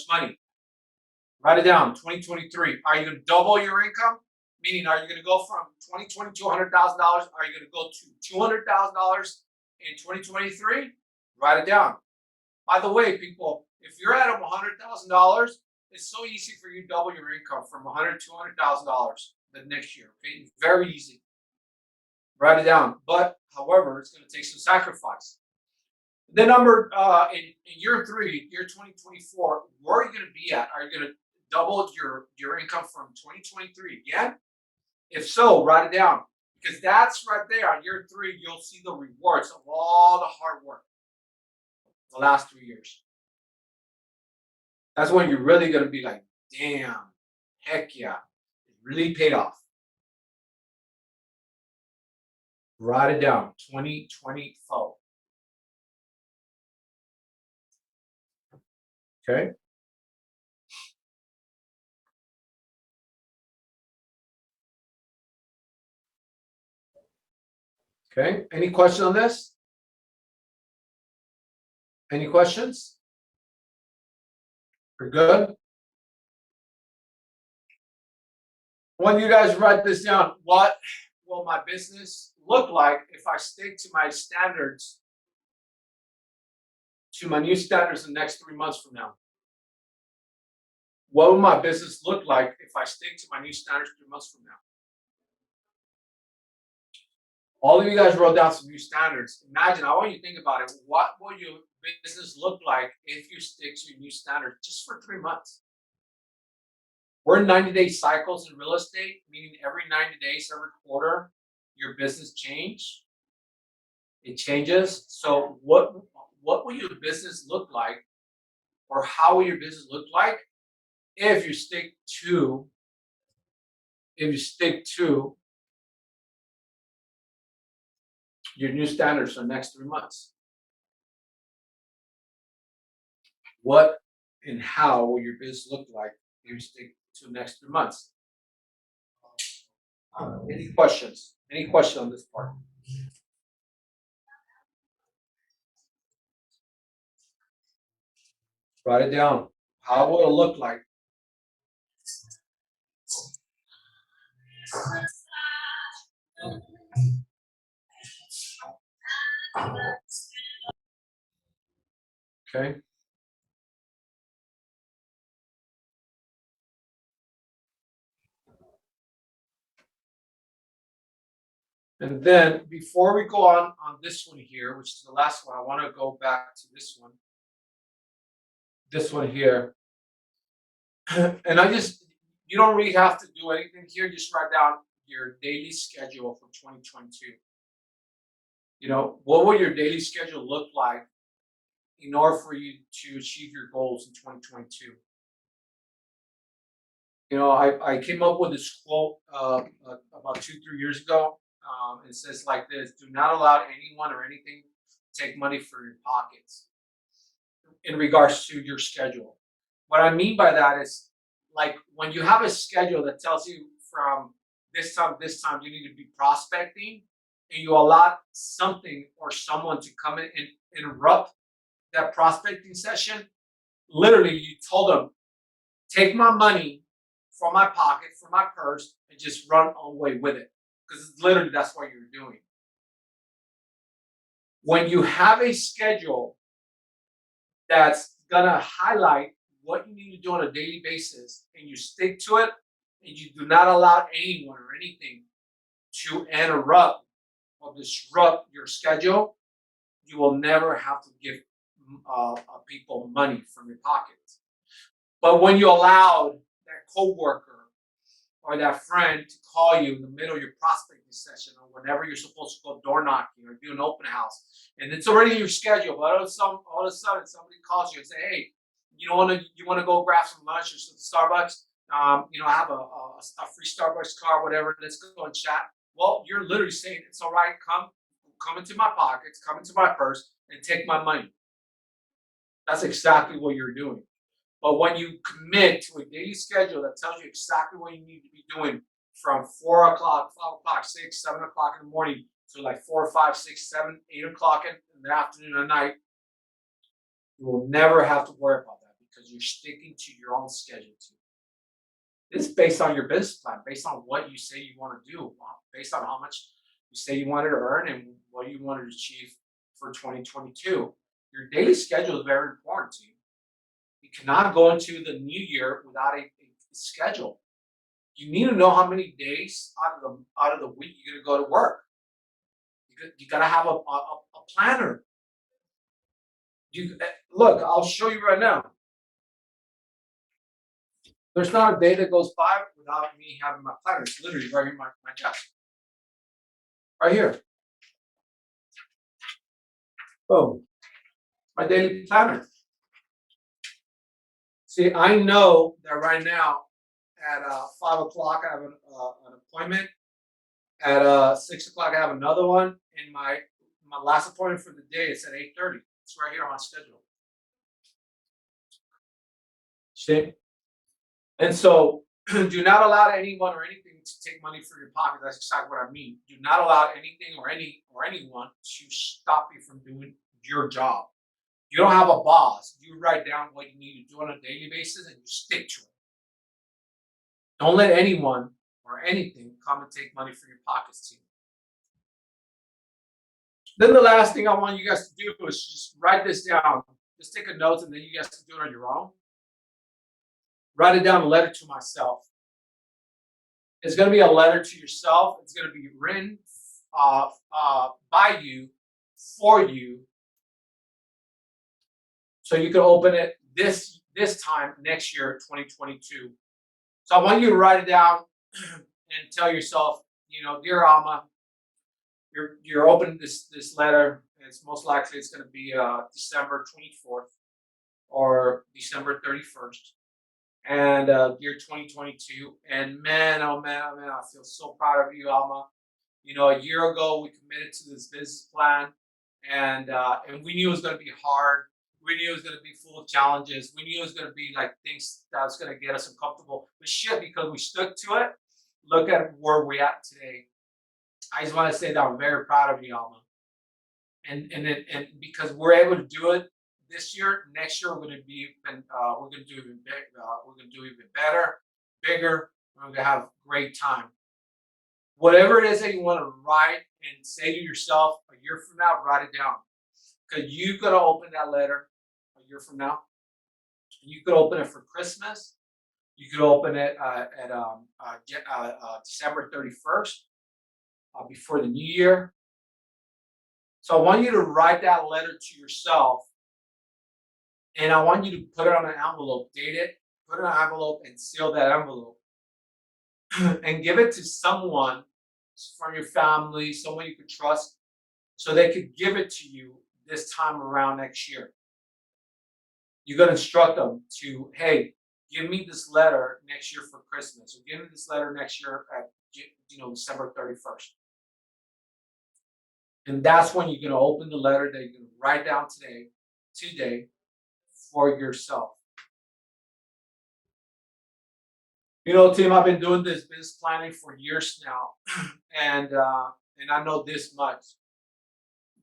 [SPEAKER 1] money? Write it down. 2023. Are you going to double your income? Meaning, are you going to go from 2020 to $100,000? Are you going to go to $200,000 in 2023? Write it down. By the way, people, if you're at $100,000, it's so easy for you to double your income from $100,000 to $200,000 the next year. Okay, very easy. Write it down. But however, it's going to take some sacrifice. The number in year 3, year 2024, where are you going to be at? Are you going to double your income from 2023 again? If so, write it down, because that's right there on year 3. You'll see the rewards of all the hard work the last 3 years. That's when you're really going to be like, damn, heck yeah, it really paid off. Write it down, 2024. Okay. Okay, any question on this? Any questions? We're good? When you guys write this down, what will my business look like if I stick to my standards, to my new standards in the next 3 months from now? What will my business look like if I stick to my new standards 3 months from now? All of you guys wrote down some new standards. Imagine, I want you to think about it. What will your business look like if you stick to your new standards just for 3 months? We're in 90-day cycles in real estate, meaning every 90 days, every quarter, your business change. It changes. So what will your business look like, or how will your business look like if you stick to your new standards for the next 3 months? What and how will your business look like if you stick to the next 3 months? Any questions? Any questions on this part? Write it down. How will it look like? Okay. And then before we go on this one here, which is the last one, I want to go back to this one. This one here. And you don't really have to do anything here. Just write down your daily schedule for 2022. You know, what will your daily schedule look like in order for you to achieve your goals in 2022? You know, I came up with this quote about 2-3 years ago. It says like this: "Do not allow anyone or anything to take money from your pockets." In regards to your schedule, what I mean by that is, like, when you have a schedule that tells you from this time you need to be prospecting, and you allow something or someone to come in and interrupt that prospecting session, literally you told them, take my money from my pocket, from my purse, and just run away with it. Because literally that's what you're doing. When you have a schedule that's gonna highlight what you need to do on a daily basis, and you stick to it, and you do not allow anyone or anything to interrupt or disrupt your schedule, you will never have to give people money from your pockets. But when you allowed that coworker or that friend to call you in the middle of your prospecting session, or whenever you're supposed to go door knocking or do an open house, and it's already in your schedule, but all of a sudden somebody calls you and say, "Hey, you want to go grab some lunch or some Starbucks? I have a free Starbucks card, whatever. Let's go and chat." Well, you're literally saying, "It's all right. Come into my pockets, come into my purse, and take my money." That's exactly what you're doing. But when you commit to a daily schedule that tells you exactly what you need to be doing from 4 o'clock, 5 o'clock, 6, 7 o'clock in the morning to like 4, 5, 6, 7, 8 o'clock in the afternoon or night, you will never have to worry about that because you're sticking to your own schedule too. It's based on your business plan, based on what you say you want to do, based on how much you say you wanted to earn and what you wanted to achieve for 2022. Your daily schedule is very important to you. You cannot go into the new year without a schedule. You need to know how many days out of the week you're going to go to work. You got to have a planner. Look, I'll show you right now. There's not a day that goes by without me having my planner. It's literally right here in my chest. Right here. Boom. My daily planner. See, I know that right now at 5 o'clock I have an appointment. At 6 o'clock I have another one. And my last appointment for the day is at 8:30. It's right here on schedule. See? And so Do not allow anyone or anything to take money from your pocket. That's exactly what I mean. Do not allow anything or anyone to stop you from doing your job. You don't have a boss. You write down what you need to do on a daily basis and you stick to it. Don't let anyone or anything come and take money from your pockets, team. Then the last thing I want you guys to do is just write this down. Just take a note, and then you guys can do it on your own. Write it down, a letter to myself. It's going to be a letter to yourself. It's going to be written by you, for you, so you can open it this time next year, 2022. So I want you to write it down and tell yourself, dear Alma, you're opening this letter. It's most likely it's going to be December 24th or December 31st, and year 2022. And man, oh man, I feel so proud of you, Alma. A year ago we committed to this business plan, and we knew it was going to be hard. We knew it was going to be full of challenges. We knew it was going to be like things that was going to get us uncomfortable. But shit, because we stuck to it, look at where we're at today. I just want to say that I'm very proud of you, Alma. And because we're able to do it this year, next year we're going to do even better, bigger. We're going to have a great time. Whatever it is that you want to write and say to yourself a year from now, write it down. Because you're going to open that letter a year from now. You could open it for Christmas. You could open it at December 31st, before the new year. So I want you to write that letter to yourself, and I want you to put it on an envelope, date it, put it in an envelope, and seal that envelope, and give it to someone from your family, someone you could trust, so they could give it to you this time around next year. You're going to instruct them to, hey, give me this letter next year for Christmas, or give me this letter next year at December 31st. And that's when you're going to open the letter that you're going to write down today for yourself. Team, I've been doing this business planning for years now, and I know this much,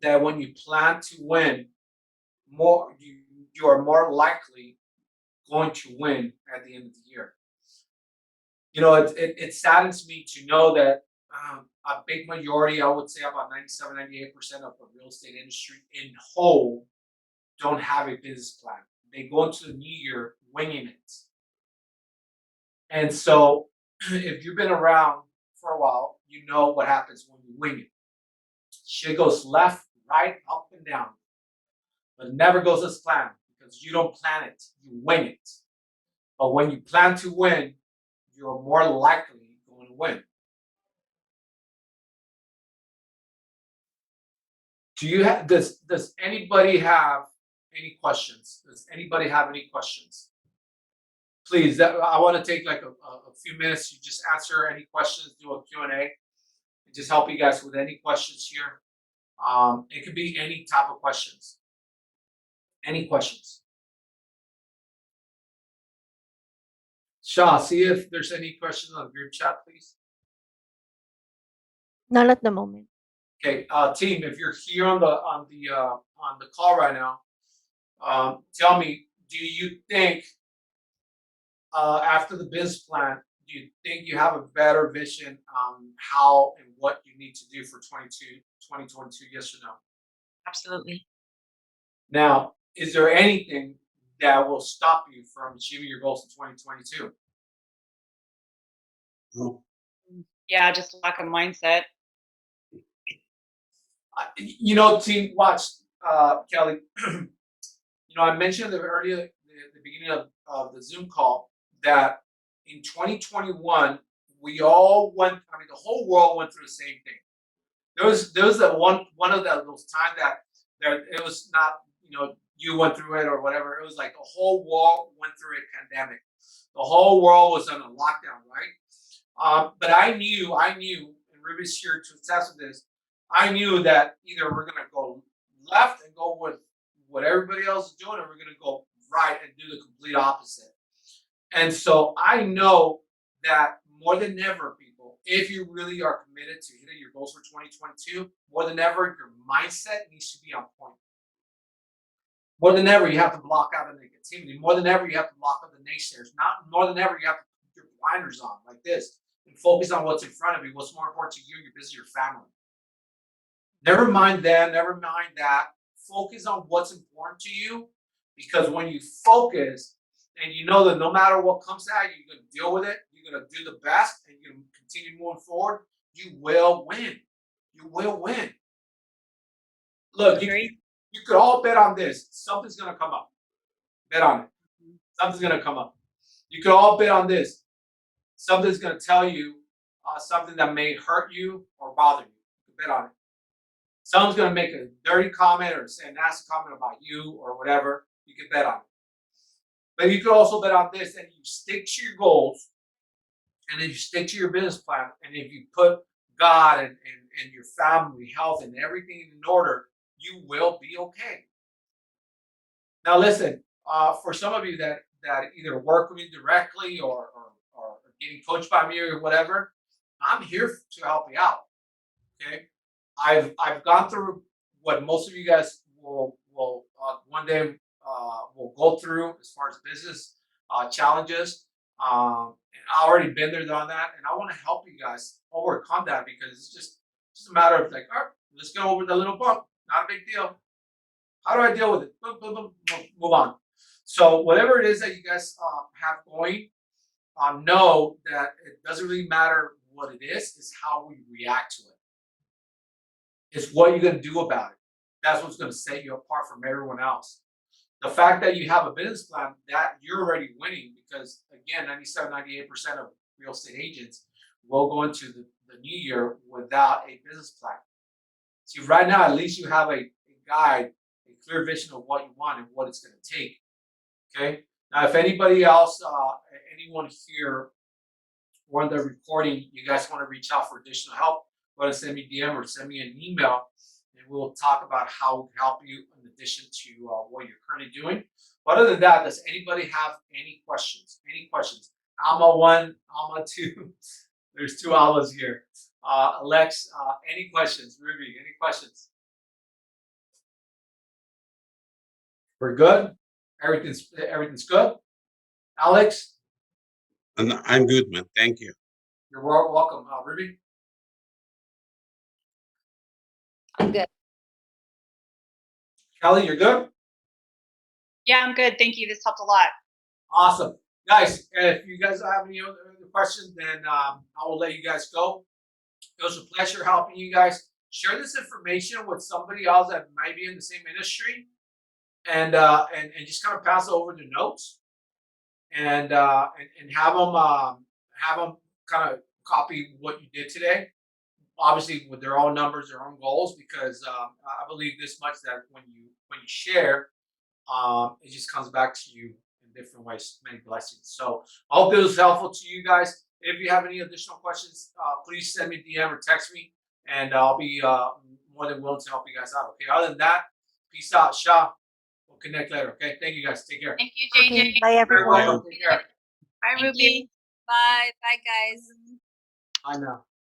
[SPEAKER 1] that when you plan to win, you are more likely going to win at the end of the year. It saddens me to know that a big majority, I would say about 97, 98% of the real estate industry in whole don't have a business plan. They go into the new year winging it. And so if you've been around for a while, you know what happens when you wing it. Shit goes left, right, up, and down. But it never goes as planned, because you don't plan it, you wing it. But when you plan to win, you're more likely going to win. Does anybody have any questions? Does anybody have any questions? Please, I want to take like a few minutes to just answer any questions, do a Q&A, and just help you guys with any questions here. It could be any type of questions. Any questions? Shaw, see if there's any questions on the group chat, please.
[SPEAKER 6] Not at the moment.
[SPEAKER 1] Okay, team, if you're here on the call right now, tell me, do you think after the business plan, do you think you have a better vision on how and what you need to do for 2022? Yes or no?
[SPEAKER 2] Absolutely.
[SPEAKER 1] Now, is there anything that will stop you from achieving your goals in 2022?
[SPEAKER 5] Yeah, just lack of mindset.
[SPEAKER 1] Team, watch, Kelly. I mentioned earlier, the beginning of the Zoom call, that in 2021 we all went. I mean, the whole world went through the same thing. There was that one of those times that it was not you went through it or whatever. It was like the whole world went through a pandemic. The whole world was on a lockdown, right? But I knew, and Ruby's here to attest to this. I knew that either we're going to go left and go with what everybody else is doing, or we're going to go right and do the complete opposite. And so I know that more than ever, people, if you really are committed to hitting your goals for 2022, more than ever, your mindset needs to be on point. More than ever, you have to block out the negativity. More than ever, you have to block out the naysayers. Not more than ever, you have to put your blinders on like this and focus on what's in front of you. What's more important to you, your business, your family. Never mind that. Never mind that. Focus on what's important to you, because when you focus and you know that no matter what comes at you, you're going to deal with it. You're going to do the best, and you're going to continue moving forward. You will win. You will win. Look, you could all bet on this. Something's going to come up. Bet on it. Something's going to come up. You could all bet on this. Something's going to tell you something that may hurt you or bother you. You could bet on it. Someone's going to make a dirty comment or say a nasty comment about you or whatever. You could bet on it. But you could also bet on this, and you stick to your goals, and if you stick to your business plan, and if you put God and your family, health, and everything in order, you will be okay. Now, listen, for some of you that either work with me directly or getting coached by me or whatever, I'm here to help you out. Okay, I've gone through what most of you guys will one day will go through as far as business challenges. And I already been there, done that, and I want to help you guys overcome that, because it's just a matter of like, all right, let's go over the little bump. Not a big deal. How do I deal with it? Boom, boom, boom, move on. So whatever it is that you guys have going, know that it doesn't really matter what it is. It's how we react to it. It's what you're going to do about it. That's what's going to set you apart from everyone else. The fact that you have a business plan, that you're already winning, because again, 97, 98% of real estate agents will go into the new year without a business plan. See, right now, at least you have a guide, a clear vision of what you want and what it's going to take. Okay. Now, if anybody else, anyone here or on the recording, you guys want to reach out for additional help, go ahead and send me DM or send me an email, and we'll talk about how we can help you in addition to what you're currently doing. But other than that, does anybody have any questions? Any questions? Alma 1, Alma 2. There's 2 Almas here. Alex, any questions? Ruby, any questions? We're good? Everything's good? Alex?
[SPEAKER 3] And I'm good, man. Thank you.
[SPEAKER 1] You're welcome. Ruby?
[SPEAKER 4] I'm good.
[SPEAKER 1] Kelly, you're good?
[SPEAKER 5] Yeah, I'm good. Thank you. This helped a lot.
[SPEAKER 1] Awesome. Guys, if you guys have any other questions, then I will let you guys go. It was a pleasure helping you guys. Share this information with somebody else that might be in the same industry, and just kind of pass over the notes, and have them kind of copy what you did today. Obviously, with their own numbers, their own goals, because I believe this much, that when you share, it just comes back to you in different ways. Many blessings. So I hope it was helpful to you guys. If you have any additional questions, please send me a DM or text me, and I'll be more than willing to help you guys out. Okay. Other than that, peace out. Sha. We'll connect later. Okay. Thank you guys. Take care.
[SPEAKER 2] Thank you, JJ.
[SPEAKER 6] Okay, bye,
[SPEAKER 1] Very
[SPEAKER 6] everyone.
[SPEAKER 1] welcome. Take care.
[SPEAKER 2] Bye,
[SPEAKER 4] Thank
[SPEAKER 2] Ruby.
[SPEAKER 4] you. Bye. Bye, guys.
[SPEAKER 1] I know.